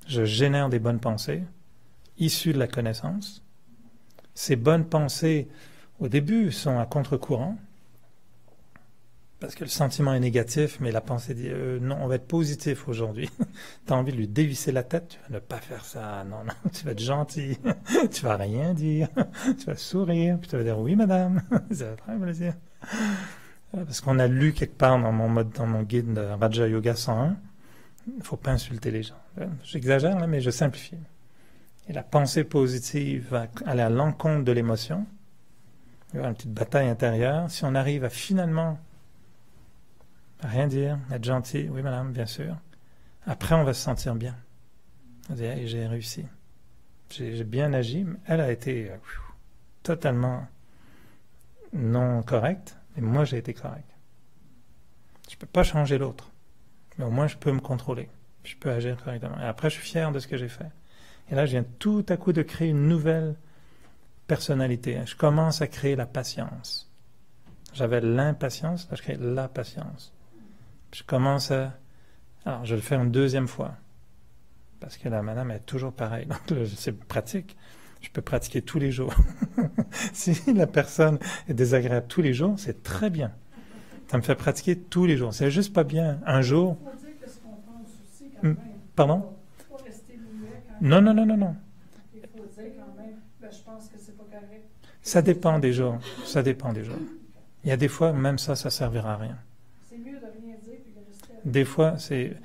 Je génère des bonnes pensées, issues de la connaissance. Ces bonnes pensées, au début, sont à contre-courant, parce que le sentiment est négatif, mais la pensée dit non, on va être positif aujourd'hui. Tu as envie de lui dévisser la tête, tu vas ne pas faire ça, non, tu vas être gentil, tu vas rien dire, tu vas sourire, puis tu vas dire oui madame, ça va très plaisir. Parce qu'on a lu quelque part dans mon guide de Raja Yoga 101, il ne faut pas insulter les gens. J'exagère là, mais je simplifie. Et la pensée positive va aller à l'encontre de l'émotion. Il y aura une petite bataille intérieure. Si on arrive à finalement rien dire, être gentil, oui madame, bien sûr. Après, on va se sentir bien. On va dire, hey, j'ai réussi. J'ai bien agi. Elle a été totalement non correcte, et moi j'ai été correct. Je ne peux pas changer l'autre, mais au moins je peux me contrôler. Je peux agir correctement. Et après, je suis fier de ce que j'ai fait. Et là, je viens tout à coup de créer une nouvelle personnalité. Je commence à créer la patience. J'avais l'impatience, là je crée la patience. Je commence à... Alors, je vais le faire une deuxième fois. Parce que la madame est toujours pareille. Donc, c'est pratique. Je peux pratiquer tous les jours. Si la personne est désagréable tous les jours, c'est très bien. Ça me fait pratiquer tous les jours. C'est juste pas bien. Un jour... Il faut dire que ce qu'on pense aussi quand même. Pardon? Il faut rester muet quand Non. Il faut dire quand même, je pense que c'est pas correct. Ça dépend des jours. Ça dépend des jours. Il y a des fois, même ça servira à rien. C'est mieux de rien dire que de rester avec. Des fois, c'est...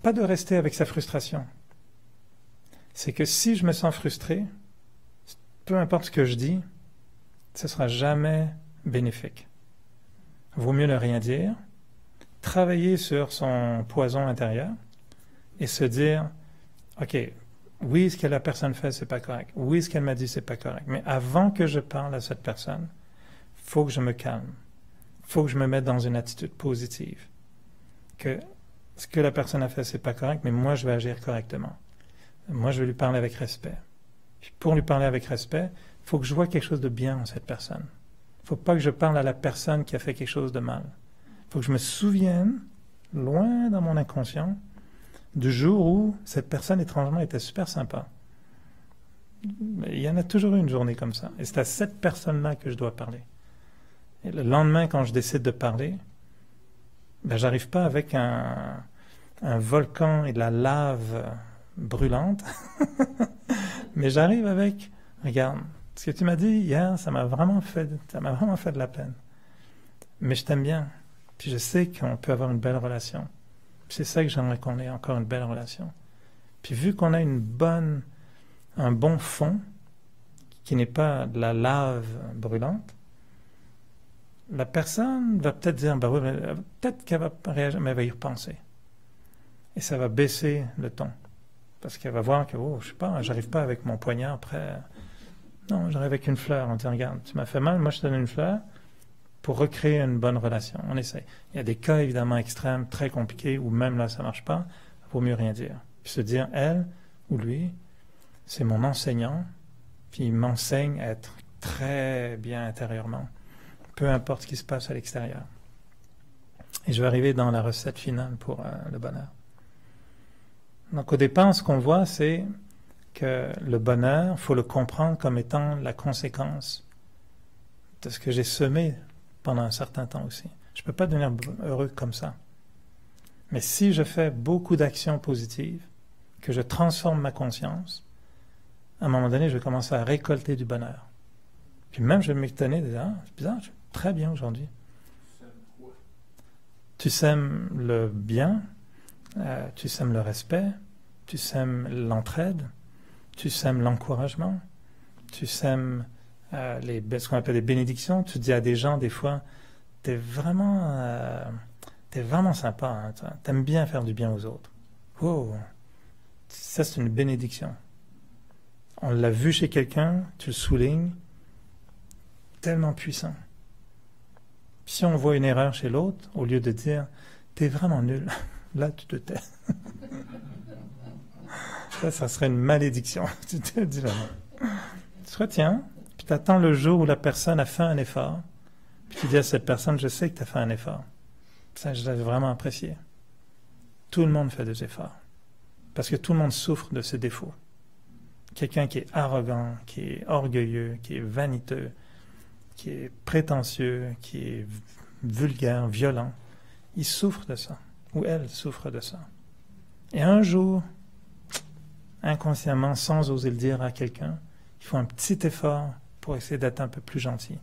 pas de rester avec sa frustration. C'est que si je me sens frustré, peu importe ce que je dis, ce ne sera jamais bénéfique. Vaut mieux ne rien dire, travailler sur son poison intérieur et se dire, OK, oui, ce que la personne fait, c'est pas correct. Oui, ce qu'elle m'a dit, c'est pas correct. Mais avant que je parle à cette personne, il faut que je me calme. Il faut que je me mette dans une attitude positive. Que ce que la personne a fait, c'est pas correct, mais moi, je vais agir correctement. Moi, je vais lui parler avec respect. Puis pour lui parler avec respect, il faut que je vois quelque chose de bien en cette personne. Il ne faut pas que je parle à la personne qui a fait quelque chose de mal. Il faut que je me souvienne, loin dans mon inconscient, du jour où cette personne, étrangement, était super sympa. Il y en a toujours eu une journée comme ça. Et c'est à cette personne-là que je dois parler. Et le lendemain, quand je décide de parler, j'arrive pas avec un volcan et de la lave brûlante, mais j'arrive avec, regarde, ce que tu m'as dit hier, ça m'a vraiment fait de la peine. Mais je t'aime bien. Puis je sais qu'on peut avoir une belle relation. C'est ça que j'aimerais qu'on ait, encore une belle relation. Puis vu qu'on a un bon fond, qui n'est pas de la lave brûlante, la personne va peut-être dire, oui, peut-être qu'elle va réagir, mais elle va y repenser. Et ça va baisser le ton. Parce qu'elle va voir que, je sais pas, j'arrive pas avec mon poignard après. Non, j'arrive avec une fleur. On dit, regarde, tu m'as fait mal, moi je te donne une fleur pour recréer une bonne relation. On essaie. Il y a des cas évidemment extrêmes, très compliqués, où même là ça marche pas. Il vaut mieux rien dire. Puis se dire, elle ou lui, c'est mon enseignant, puis il m'enseigne à être très bien intérieurement. Peu importe ce qui se passe à l'extérieur. Et je vais arriver dans la recette finale pour le bonheur. Donc au départ, ce qu'on voit, c'est que le bonheur, il faut le comprendre comme étant la conséquence de ce que j'ai semé pendant un certain temps aussi. Je ne peux pas devenir heureux comme ça. Mais si je fais beaucoup d'actions positives, que je transforme ma conscience, à un moment donné, je vais commencer à récolter du bonheur. Puis même, je vais m'étonner de dire, c'est bizarre, je suis très bien aujourd'hui. Tu sèmes le bien, tu sèmes le respect, tu sèmes l'entraide, tu sèmes l'encouragement, tu sèmes ce qu'on appelle les bénédictions. Tu dis à des gens, des fois, t'es vraiment sympa, hein, t'aimes bien faire du bien aux autres. Oh, ça c'est une bénédiction. On l'a vu chez quelqu'un, tu le soulignes, tellement puissant. Si on voit une erreur chez l'autre, au lieu de dire « t'es vraiment nul », là tu te tais. Ça serait une malédiction. Tu te dis vraiment. Tu te retiens, puis tu attends le jour où la personne a fait un effort, puis tu dis à cette personne « je sais que tu as fait un effort ». Ça, je l'ai vraiment apprécié. Tout le monde fait des efforts. Parce que tout le monde souffre de ses défauts. Quelqu'un qui est arrogant, qui est orgueilleux, qui est vaniteux, qui est prétentieux, qui est vulgaire, violent, il souffre de ça. Ou elle souffre de ça. Et un jour, inconsciemment, sans oser le dire à quelqu'un, il faut un petit effort pour essayer d'être un peu plus gentil.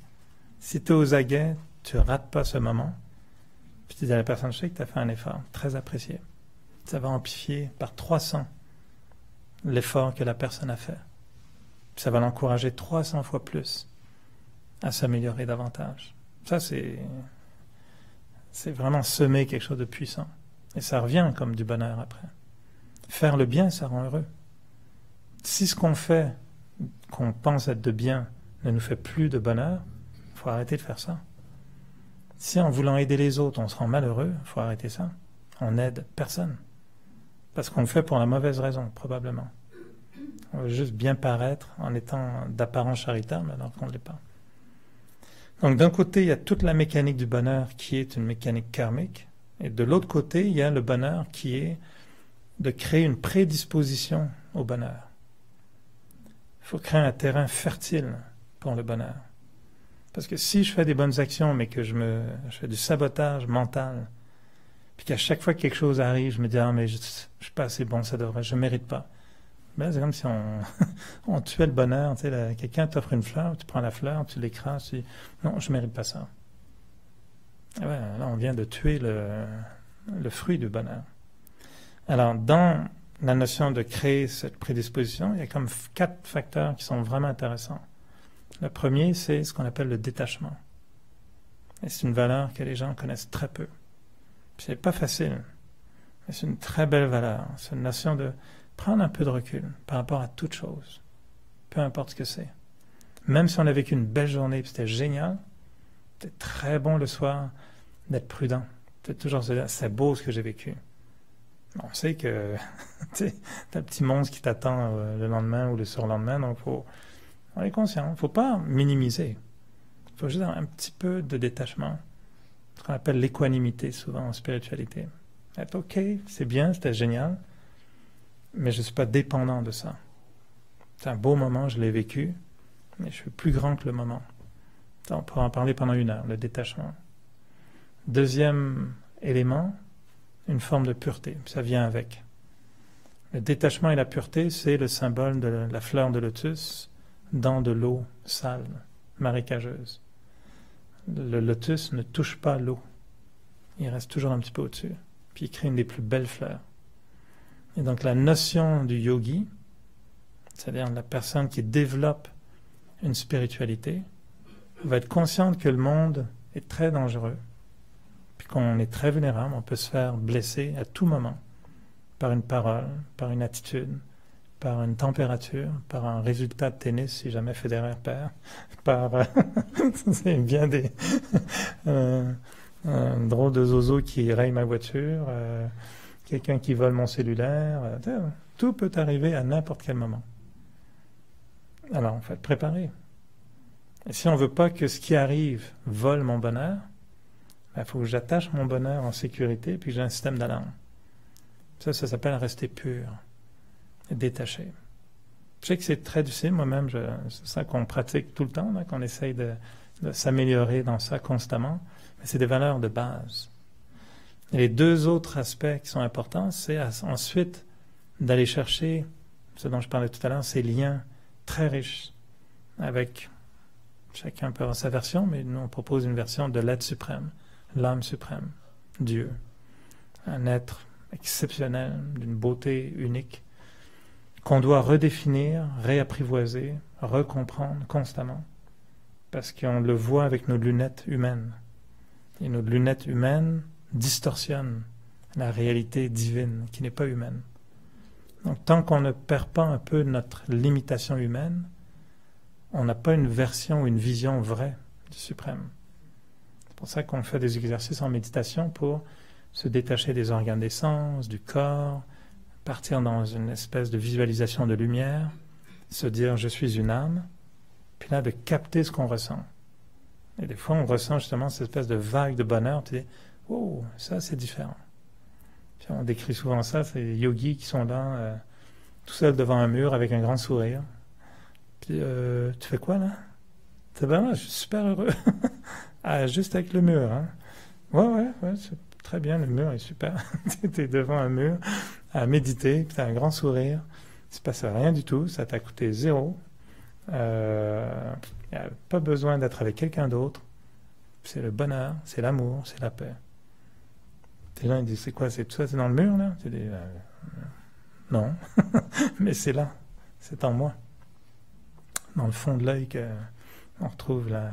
Si tu es aux aguets, tu ne rates pas ce moment. Puis tu dis à la personne, je sais que tu as fait un effort, très apprécié. Ça va amplifier par 300 l'effort que la personne a fait. Puis ça va l'encourager 300 fois plus à s'améliorer davantage. Ça, c'est vraiment semer quelque chose de puissant. Et ça revient comme du bonheur après. Faire le bien, ça rend heureux. Si ce qu'on fait, qu'on pense être de bien, ne nous fait plus de bonheur, il faut arrêter de faire ça. Si en voulant aider les autres, on se rend malheureux, il faut arrêter ça. On n'aide personne. Parce qu'on le fait pour la mauvaise raison, probablement. On veut juste bien paraître en étant d'apparence charitable alors qu'on ne l'est pas. Donc d'un côté, il y a toute la mécanique du bonheur qui est une mécanique karmique. Et de l'autre côté, il y a le bonheur qui est de créer une prédisposition au bonheur. Il faut créer un terrain fertile pour le bonheur. Parce que si je fais des bonnes actions, mais que je fais du sabotage mental, puis qu'à chaque fois que quelque chose arrive, je me dis « Ah, mais je suis pas assez bon, je ne mérite pas. » Ben, c'est comme si on tuait le bonheur. Tu sais, quelqu'un t'offre une fleur, tu prends la fleur, tu l'écrases, tu dis « Non, je ne mérite pas ça. » Et ouais, là, on vient de tuer le fruit du bonheur. Alors, dans la notion de créer cette prédisposition, il y a comme 4 facteurs qui sont vraiment intéressants. Le premier, c'est ce qu'on appelle le détachement. Et c'est une valeur que les gens connaissent très peu. Puis c'est pas facile, mais c'est une très belle valeur. C'est une notion de prendre un peu de recul par rapport à toute chose, peu importe ce que c'est. Même si on a vécu une belle journée et c'était génial, c'est très bon le soir d'être prudent. C'est toujours se dire, c'est beau ce que j'ai vécu. On sait que tu as un petit monstre qui t'attend le lendemain ou le surlendemain, donc on est conscient. Il ne faut pas minimiser. Il faut juste avoir un petit peu de détachement. Ce qu'on appelle l'équanimité souvent en spiritualité. Être OK, c'est bien, c'était génial, mais je ne suis pas dépendant de ça. C'est un beau moment, je l'ai vécu, mais je suis plus grand que le moment. On pourra en parler pendant 1 heure, le détachement. Deuxième élément, une forme de pureté. Ça vient avec. Le détachement et la pureté, c'est le symbole de la fleur de lotus dans de l'eau sale, marécageuse. Le lotus ne touche pas l'eau. Il reste toujours un petit peu au-dessus. Puis il crée une des plus belles fleurs. Et donc la notion du yogi, c'est-à-dire la personne qui développe une spiritualité, va être consciente que le monde est très dangereux, puis qu'on est très vulnérable, on peut se faire blesser à tout moment, par une parole, par une attitude, par une température, par un résultat de tennis, si jamais Federer perd, par... c'est bien des... un drôle de zozo qui raye ma voiture, quelqu'un qui vole mon cellulaire, tout peut arriver à n'importe quel moment. Alors, il faut être préparé. Et si on ne veut pas que ce qui arrive vole mon bonheur, il faut que j'attache mon bonheur en sécurité, puis que j'ai un système d'alarme. Ça s'appelle rester pur, et détaché. Je sais que c'est très difficile, moi-même, c'est ça qu'on pratique tout le temps, là, qu'on essaye de s'améliorer dans ça constamment, mais c'est des valeurs de base. Et les 2 autres aspects qui sont importants, c'est ensuite d'aller chercher, ce dont je parlais tout à l'heure, ces liens très riches avec, chacun peut avoir sa version, mais nous on propose une version de l'être suprême, l'âme suprême, Dieu, un être exceptionnel, d'une beauté unique, qu'on doit redéfinir, réapprivoiser, recomprendre constamment, parce qu'on le voit avec nos lunettes humaines. Et nos lunettes humaines distorsionnent la réalité divine, qui n'est pas humaine. Donc tant qu'on ne perd pas un peu notre limitation humaine, on n'a pas une version ou une vision vraie du suprême. C'est pour ça qu'on fait des exercices en méditation pour se détacher des organes des sens, du corps, partir dans une espèce de visualisation de lumière, se dire « je suis une âme », puis là de capter ce qu'on ressent. Et des fois on ressent justement cette espèce de vague de bonheur, tu dis « oh, ça c'est différent ». Puis on décrit souvent ça, c'est les yogis qui sont là, tout seuls devant un mur avec un grand sourire. Puis « tu fais quoi là ?» « C'est bien, je suis super heureux. » « Ah, juste avec le mur, hein. Ouais, c'est très bien, le mur est super. Tu es devant un mur à méditer, puis tu as un grand sourire. Il ne se passe rien du tout, ça t'a coûté zéro. Il n'y a pas besoin d'être avec quelqu'un d'autre. C'est le bonheur, c'est l'amour, c'est la paix. Les gens ils disent, c'est quoi, c'est tout ça, c'est dans le mur là? Tu dis, non, mais c'est là, c'est en moi. Dans le fond de l'œil qu'on retrouve la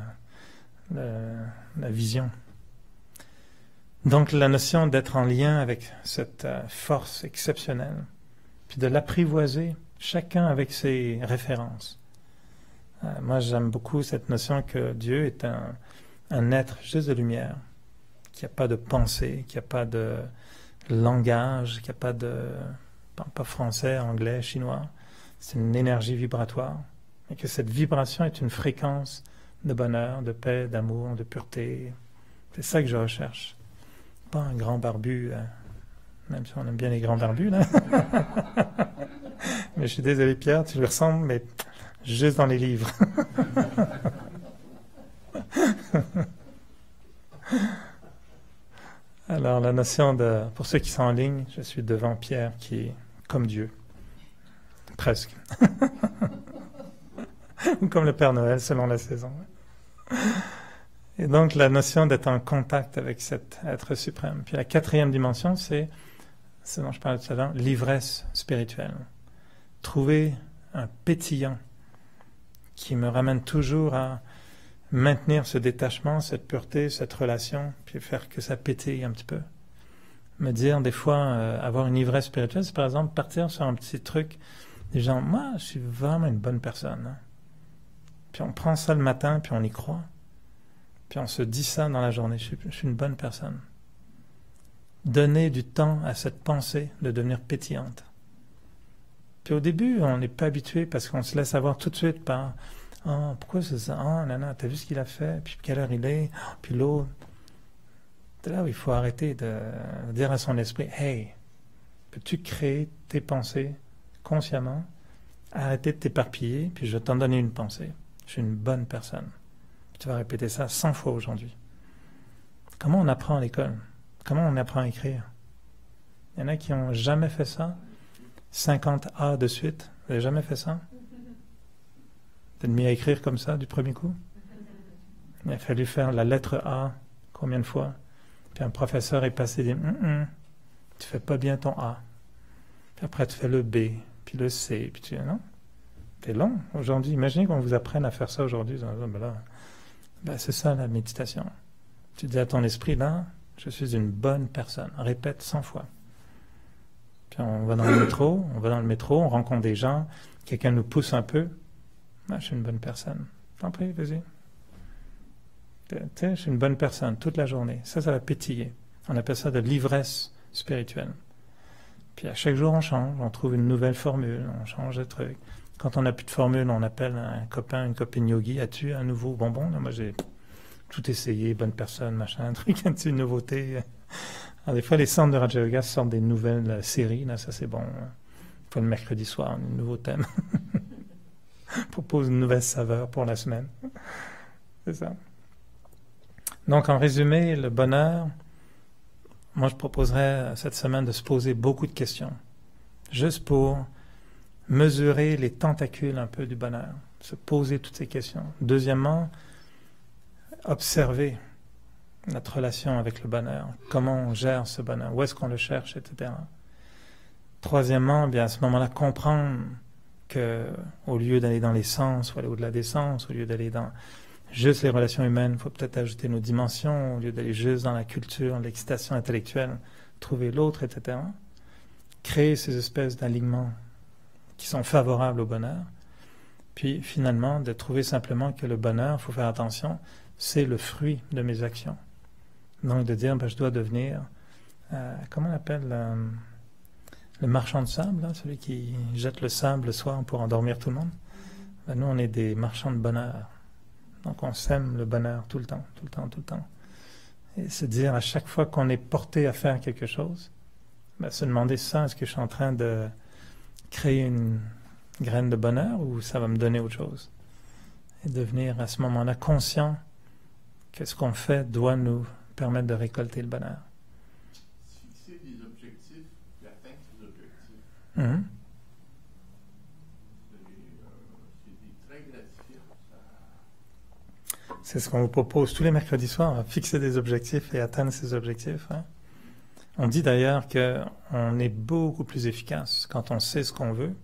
vision. Donc la notion d'être en lien avec cette force exceptionnelle, puis de l'apprivoiser, chacun avec ses références. Moi j'aime beaucoup cette notion que Dieu est un être juste de lumière, qu'il n'y a pas de pensée, qu'il n'y a pas de langage, qu'il n'y a pas de... pas français, anglais, chinois, c'est une énergie vibratoire, et que cette vibration est une fréquence de bonheur, de paix, d'amour, de pureté. C'est ça que je recherche. Pas un grand barbu, même si on aime bien les grands barbus, là. Mais je suis désolé, Pierre, tu lui ressembles, mais juste dans les livres. Alors, la notion de... Pour ceux qui sont en ligne, je suis devant Pierre qui est comme Dieu. Presque. Ou comme le Père Noël, selon la saison. Et donc, la notion d'être en contact avec cet être suprême. Puis la quatrième dimension, c'est ce dont je parlais tout à l'heure, l'ivresse spirituelle. Trouver un pétillant qui me ramène toujours à maintenir ce détachement, cette pureté, cette relation, puis faire que ça pétille un petit peu. Me dire, des fois, avoir une ivresse spirituelle, c'est par exemple partir sur un petit truc, des gens, moi, je suis vraiment une bonne personne. Hein. Puis on prend ça le matin, puis on y croit. Puis on se dit ça dans la journée, je suis une bonne personne. Donner du temps à cette pensée de devenir pétillante. Puis au début, on n'est pas habitué parce qu'on se laisse avoir tout de suite par « Ah, pourquoi c'est ça? Ah, nana, t'as vu ce qu'il a fait? Puis quelle heure il est? Puis l'autre. » C'est là où il faut arrêter de dire à son esprit « Hey, peux-tu créer tes pensées consciemment? Arrêter de t'éparpiller, puis je vais t'en donner une pensée. Je suis une bonne personne. » Tu vas répéter ça 100 fois aujourd'hui. Comment on apprend à l'école? Comment on apprend à écrire? Il y en a qui n'ont jamais fait ça. 50 A de suite. Vous n'avez jamais fait ça? Vous êtes mis à écrire comme ça du premier coup? Il a fallu faire la lettre A combien de fois? Puis un professeur est passé et dit tu fais pas bien ton A. Puis après tu fais le B, puis le C, puis tu dis non? C'est long aujourd'hui. Imaginez qu'on vous apprenne à faire ça aujourd'hui. C'est ça la méditation. Tu dis à ton esprit, là, je suis une bonne personne. Répète 100 fois. Puis on va dans le métro, on rencontre des gens, quelqu'un nous pousse un peu. Ah, je suis une bonne personne. T'en prie, vas-y. Tu sais, je suis une bonne personne toute la journée. Ça va pétiller. On appelle ça de l'ivresse spirituelle. Puis à chaque jour, on change, on trouve une nouvelle formule, on change de truc. Quand on n'a plus de formule, on appelle un copain, une copine yogi. As-tu un nouveau bonbon? Là, moi, j'ai tout essayé, bonne personne, machin, un truc, une nouveauté. Alors, des fois, les centres de Raja Yoga sortent des nouvelles séries. Là, ça, c'est bon. Une fois le mercredi soir, un nouveau thème. Propose une nouvelle saveur pour la semaine. C'est ça. Donc, en résumé, le bonheur, moi, je proposerais cette semaine de se poser beaucoup de questions. Juste pour mesurer les tentacules un peu du bonheur. Se poser toutes ces questions. Deuxièmement, observer notre relation avec le bonheur. Comment on gère ce bonheur? Où est-ce qu'on le cherche, etc. Troisièmement, bien à ce moment-là, comprendre que au lieu d'aller dans les sens, ou aller au-delà des sens, au lieu d'aller dans juste les relations humaines, il faut peut-être ajouter nos dimensions, au lieu d'aller juste dans la culture, l'excitation intellectuelle, trouver l'autre, etc. Créer ces espèces d'alignements qui sont favorables au bonheur. Puis finalement, de trouver simplement que le bonheur, il faut faire attention, c'est le fruit de mes actions. Donc de dire, je dois devenir, comment on appelle le marchand de sable, là, celui qui jette le sable le soir pour endormir tout le monde. Nous, on est des marchands de bonheur. Donc on sème le bonheur tout le temps, tout le temps, tout le temps. Et se dire à chaque fois qu'on est porté à faire quelque chose, se demander ça, est-ce que je suis en train de créer une graine de bonheur ou ça va me donner autre chose? Et devenir à ce moment-là conscient que ce qu'on fait doit nous permettre de récolter le bonheur. Fixer des objectifs et atteindre ces objectifs, Mhm. c'est très gratifiant. C'est ce qu'on vous propose tous les mercredis soirs, fixer des objectifs et atteindre ces objectifs. Hein. On dit d'ailleurs qu'on est beaucoup plus efficace quand on sait ce qu'on veut,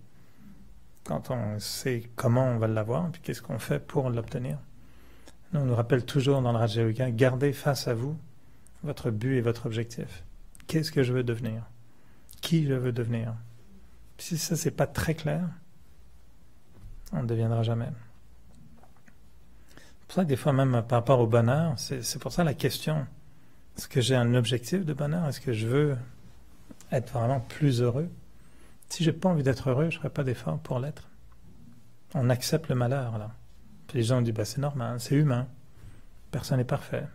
quand on sait comment on va l'avoir, puis qu'est-ce qu'on fait pour l'obtenir. On nous rappelle toujours dans le Raja Yoga, gardez face à vous votre but et votre objectif. Qu'est-ce que je veux devenir? Qui je veux devenir? Puis si ça, c'est pas très clair, on ne deviendra jamais. C'est pour ça que des fois, même par rapport au bonheur, c'est pour ça la question. Est-ce que j'ai un objectif de bonheur? Est-ce que je veux être vraiment plus heureux? Si j'ai pas envie d'être heureux, je ne ferai pas d'effort pour l'être. On accepte le malheur, là. Puis les gens disent, c'est normal, c'est humain. Personne n'est parfait.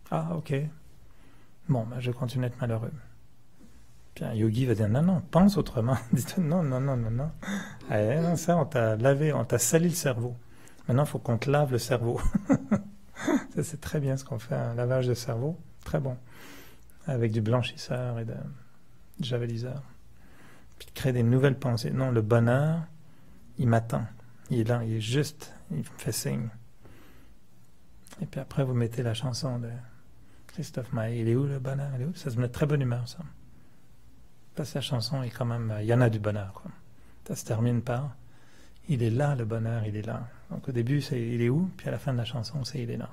Ah, ok. Bon, je continue d'être malheureux. Puis un yogi va dire, non, pense autrement. Dites, non. Allez, non, ça, on t'a lavé, on t'a sali le cerveau. Maintenant, il faut qu'on te lave le cerveau. Ça, c'est très bien ce qu'on fait, un lavage de cerveau. Très bon. Avec du blanchisseur et du javeliseur. Puis de créer des nouvelles pensées. Non, le bonheur, il m'attend. Il est là, il est juste, il me fait signe. Et puis après, vous mettez la chanson de Christophe Maé. Il est où le bonheur? Il est où? Ça se met de très bonne humeur, ça. Parce que la chanson est quand même... Il y en a du bonheur, quoi. Ça se termine par il est là, le bonheur, il est là. Donc au début, c'est il est où? Puis à la fin de la chanson, c'est il est là.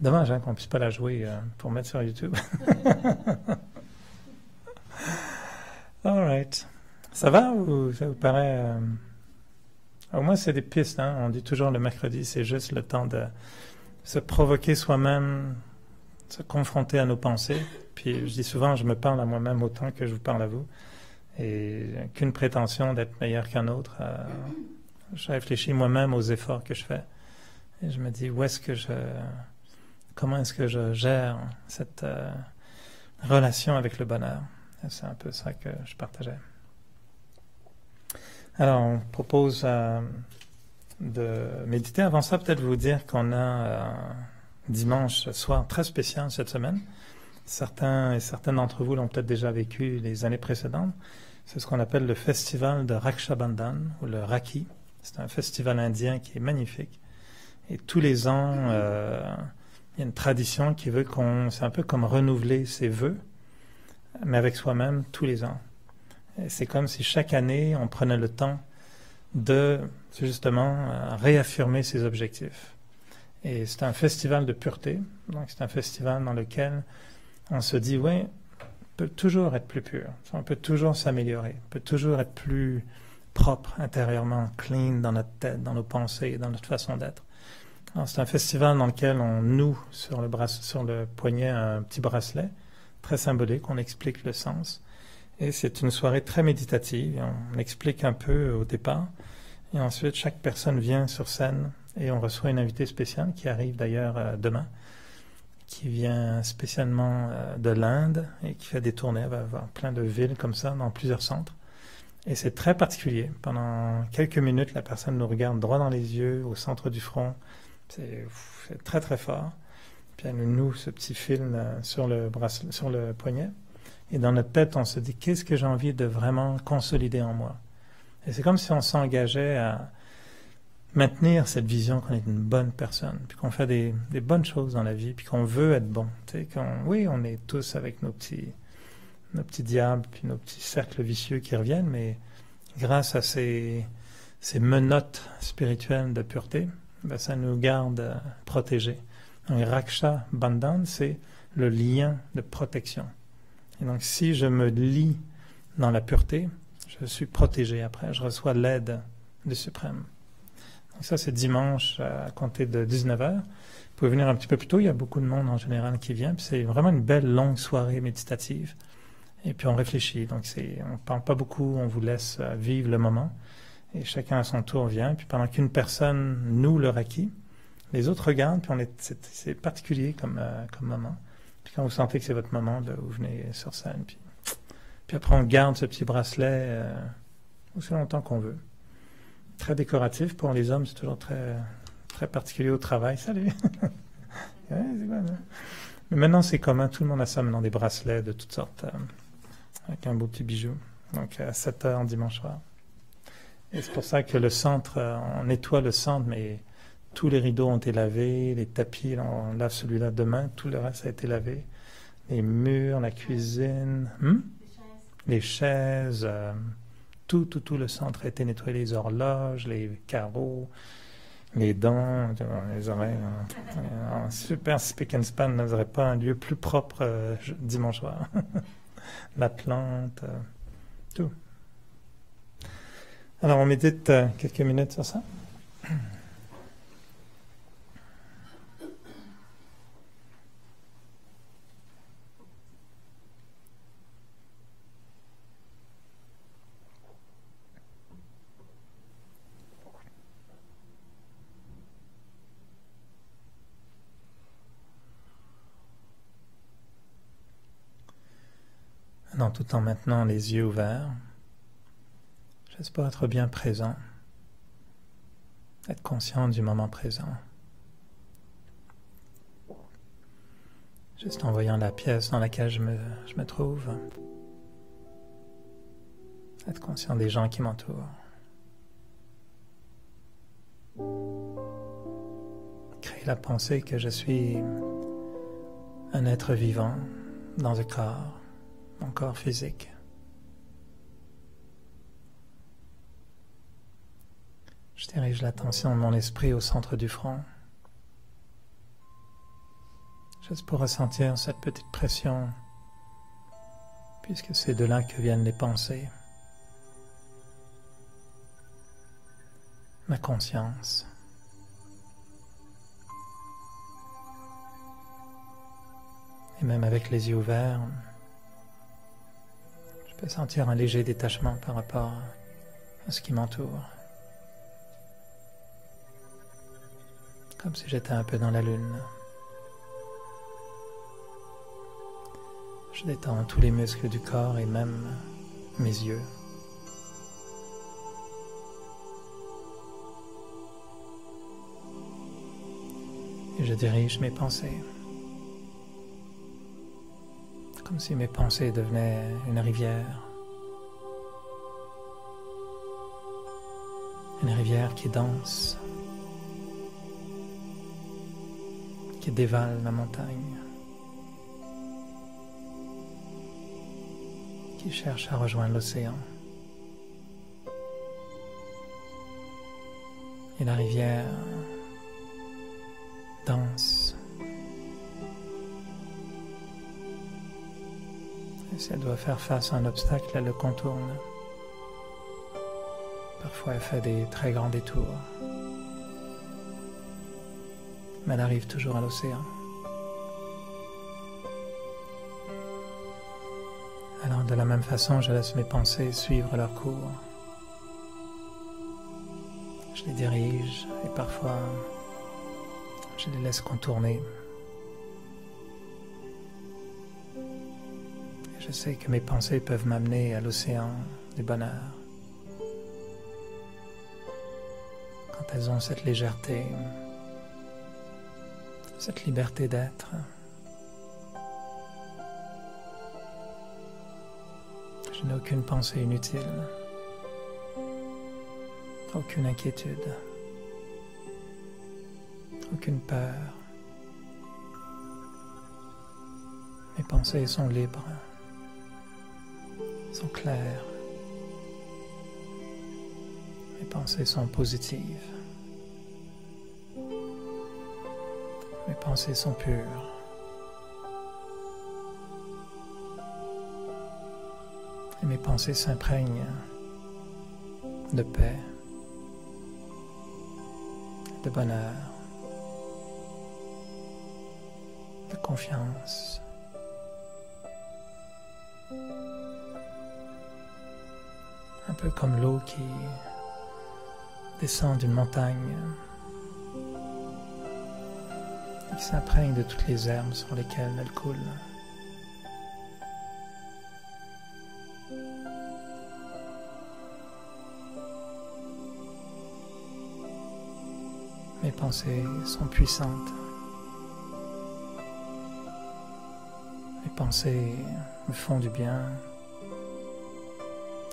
Dommage qu'on ne puisse pas la jouer pour mettre sur YouTube. All right. Ça va ou ça vous paraît... Au moins, c'est des pistes. Hein? On dit toujours le mercredi, c'est juste le temps de se provoquer soi-même, se confronter à nos pensées. Puis je dis souvent, je me parle à moi-même autant que je vous parle à vous. Et qu'une prétention d'être meilleur qu'un autre. Je réfléchis moi-même aux efforts que je fais. Et je me dis, comment est-ce que je gère cette relation avec le bonheur? Et c'est un peu ça que je partageais. Alors, on propose de méditer. Avant ça, peut-être vous dire qu'on a un dimanche soir très spécial cette semaine. Certains et certaines d'entre vous l'ont peut-être déjà vécu les années précédentes. C'est ce qu'on appelle le festival de Raksha Bandhan, ou le Rakhi. C'est un festival indien qui est magnifique. Et tous les ans, il y a une tradition qui veut c'est un peu comme renouveler ses vœux, mais avec soi-même tous les ans. Et c'est comme si chaque année, on prenait le temps de, justement, réaffirmer ses objectifs. Et c'est un festival de pureté. Donc c'est un festival dans lequel on se dit, oui, on peut toujours être plus pur. On peut toujours s'améliorer. On peut toujours être plus propre intérieurement, clean dans notre tête, dans nos pensées, dans notre façon d'être. Alors, c'est un festival dans lequel on noue sur le poignet un petit bracelet très symbolique. On explique le sens. Et c'est une soirée très méditative. On explique un peu au départ. Et ensuite, chaque personne vient sur scène et on reçoit une invitée spéciale qui arrive d'ailleurs demain, qui vient spécialement de l'Inde et qui fait des tournées. Elle va avoir plein de villes comme ça dans plusieurs centres. Et c'est très particulier. Pendant quelques minutes, la personne nous regarde droit dans les yeux, au centre du front. C'est très très fort. Puis elle nous noue ce petit fil sur le poignet. Et dans notre tête, on se dit, qu'est-ce que j'ai envie de vraiment consolider en moi? Et c'est comme si on s'engageait à maintenir cette vision qu'on est une bonne personne, puis qu'on fait des bonnes choses dans la vie, puis qu'on veut être bon. Tu sais, oui, on est tous avec nos petits diables, puis nos petits cercles vicieux qui reviennent, mais grâce à ces menottes spirituelles de pureté, ça nous garde protégés. Donc, Raksha Bandhan, c'est le lien de protection. Et donc, si je me lie dans la pureté, je suis protégé après, je reçois l'aide du Suprême. Et ça, c'est dimanche à compter de 19h. Vous pouvez venir un petit peu plus tôt, il y a beaucoup de monde en général qui vient. Puis c'est vraiment une belle longue soirée méditative. Et puis on réfléchit, donc on ne parle pas beaucoup, on vous laisse vivre le moment. Et chacun à son tour vient. Puis pendant qu'une personne noue le reiki, les autres regardent, puis c'est particulier comme moment. Puis quand vous sentez que c'est votre moment, vous venez sur scène. Puis après, on garde ce petit bracelet aussi longtemps qu'on veut. Très décoratif. Pour les hommes, c'est toujours très, très particulier au travail. Salut! Ouais, c'est bon, hein? Mais maintenant, c'est commun. Tout le monde a ça maintenant, des bracelets de toutes sortes, avec un beau petit bijou. Donc, à 7h dimanche soir. Et c'est pour ça que le centre, on nettoie le centre, mais tous les rideaux ont été lavés, les tapis, là, on lave celui-là demain, tout le reste a été lavé. Les murs, la cuisine, les chaises, tout le centre a été nettoyé, les horloges, les carreaux, les dents, les oreilles. Super Spick and Span n'aurait pas un lieu plus propre dimanche soir. La plante, tout. Alors, on médite quelques minutes sur ça. Non, tout en maintenant les yeux ouverts. J'espère être bien présent, être conscient du moment présent. Juste en voyant la pièce dans laquelle je me trouve, être conscient des gens qui m'entourent. Créer la pensée que je suis un être vivant dans un corps, mon corps physique. Je dirige l'attention de mon esprit au centre du front, juste pour ressentir cette petite pression, puisque c'est de là que viennent les pensées. Ma conscience. Et même avec les yeux ouverts, je peux sentir un léger détachement par rapport à ce qui m'entoure. Comme si j'étais un peu dans la lune. Je détends tous les muscles du corps et même mes yeux. Et je dirige mes pensées. Comme si mes pensées devenaient une rivière. Une rivière qui danse, qui dévale la montagne, qui cherche à rejoindre l'océan. Et la rivière danse. Et si elle doit faire face à un obstacle, elle le contourne. Parfois, elle fait des très grands détours. Mais elle arrive toujours à l'océan. Alors, de la même façon, je laisse mes pensées suivre leur cours. Je les dirige et parfois, je les laisse contourner. Et je sais que mes pensées peuvent m'amener à l'océan du bonheur. Quand elles ont cette légèreté, cette liberté d'être. Je n'ai aucune pensée inutile, aucune inquiétude, aucune peur. Mes pensées sont libres, sont claires. Mes pensées sont positives. Mes pensées sont pures. Et mes pensées s'imprègnent de paix, de bonheur, de confiance. Un peu comme l'eau qui descend d'une montagne et qui s'imprègne de toutes les herbes sur lesquelles elle coule. Mes pensées sont puissantes. Mes pensées me font du bien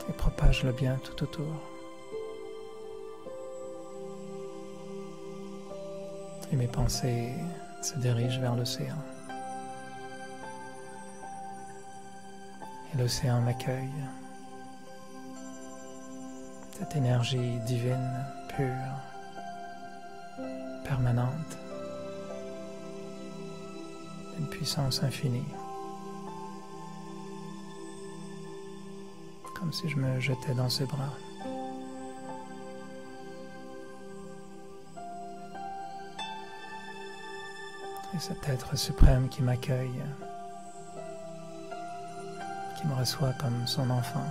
et propagent le bien tout autour. Et mes pensées se dirigent vers l'océan. Et l'océan m'accueille. Cette énergie divine, pure, permanente, d'une puissance infinie. Comme si je me jetais dans ses bras. Et cet être suprême qui m'accueille, qui me reçoit comme son enfant.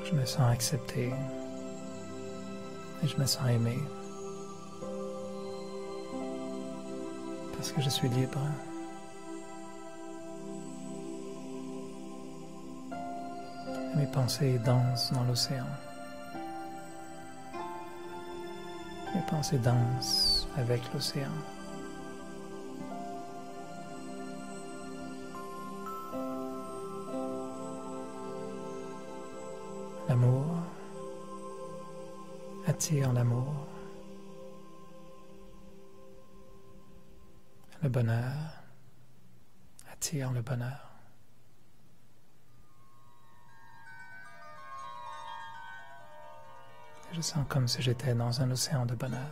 Je me sens accepté et je me sens aimé parce que je suis libre. Et mes pensées dansent dans l'océan. Mes pensées dansent avec l'océan. L'amour attire l'amour. Le bonheur attire le bonheur. Et je sens comme si j'étais dans un océan de bonheur.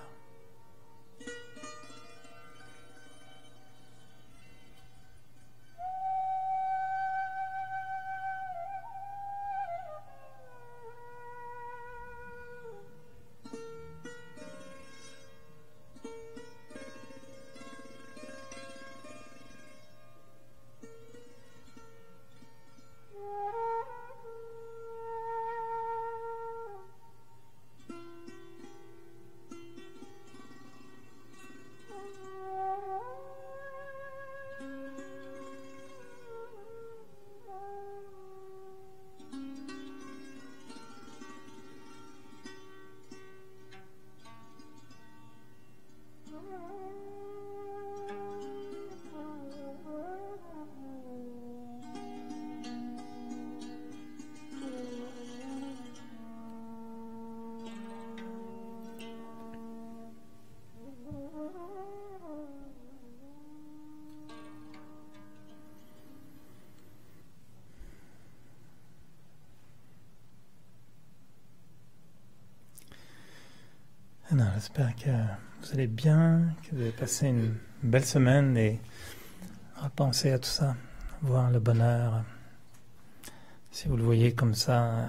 Alors, j'espère que vous allez bien, que vous avez passé une belle semaine et repensez à tout ça, voir le bonheur. Si vous le voyez comme ça,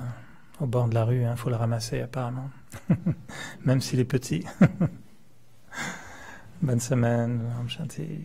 au bord de la rue, il faut le ramasser apparemment, même s'il est petit. Bonne semaine, Om Shanti.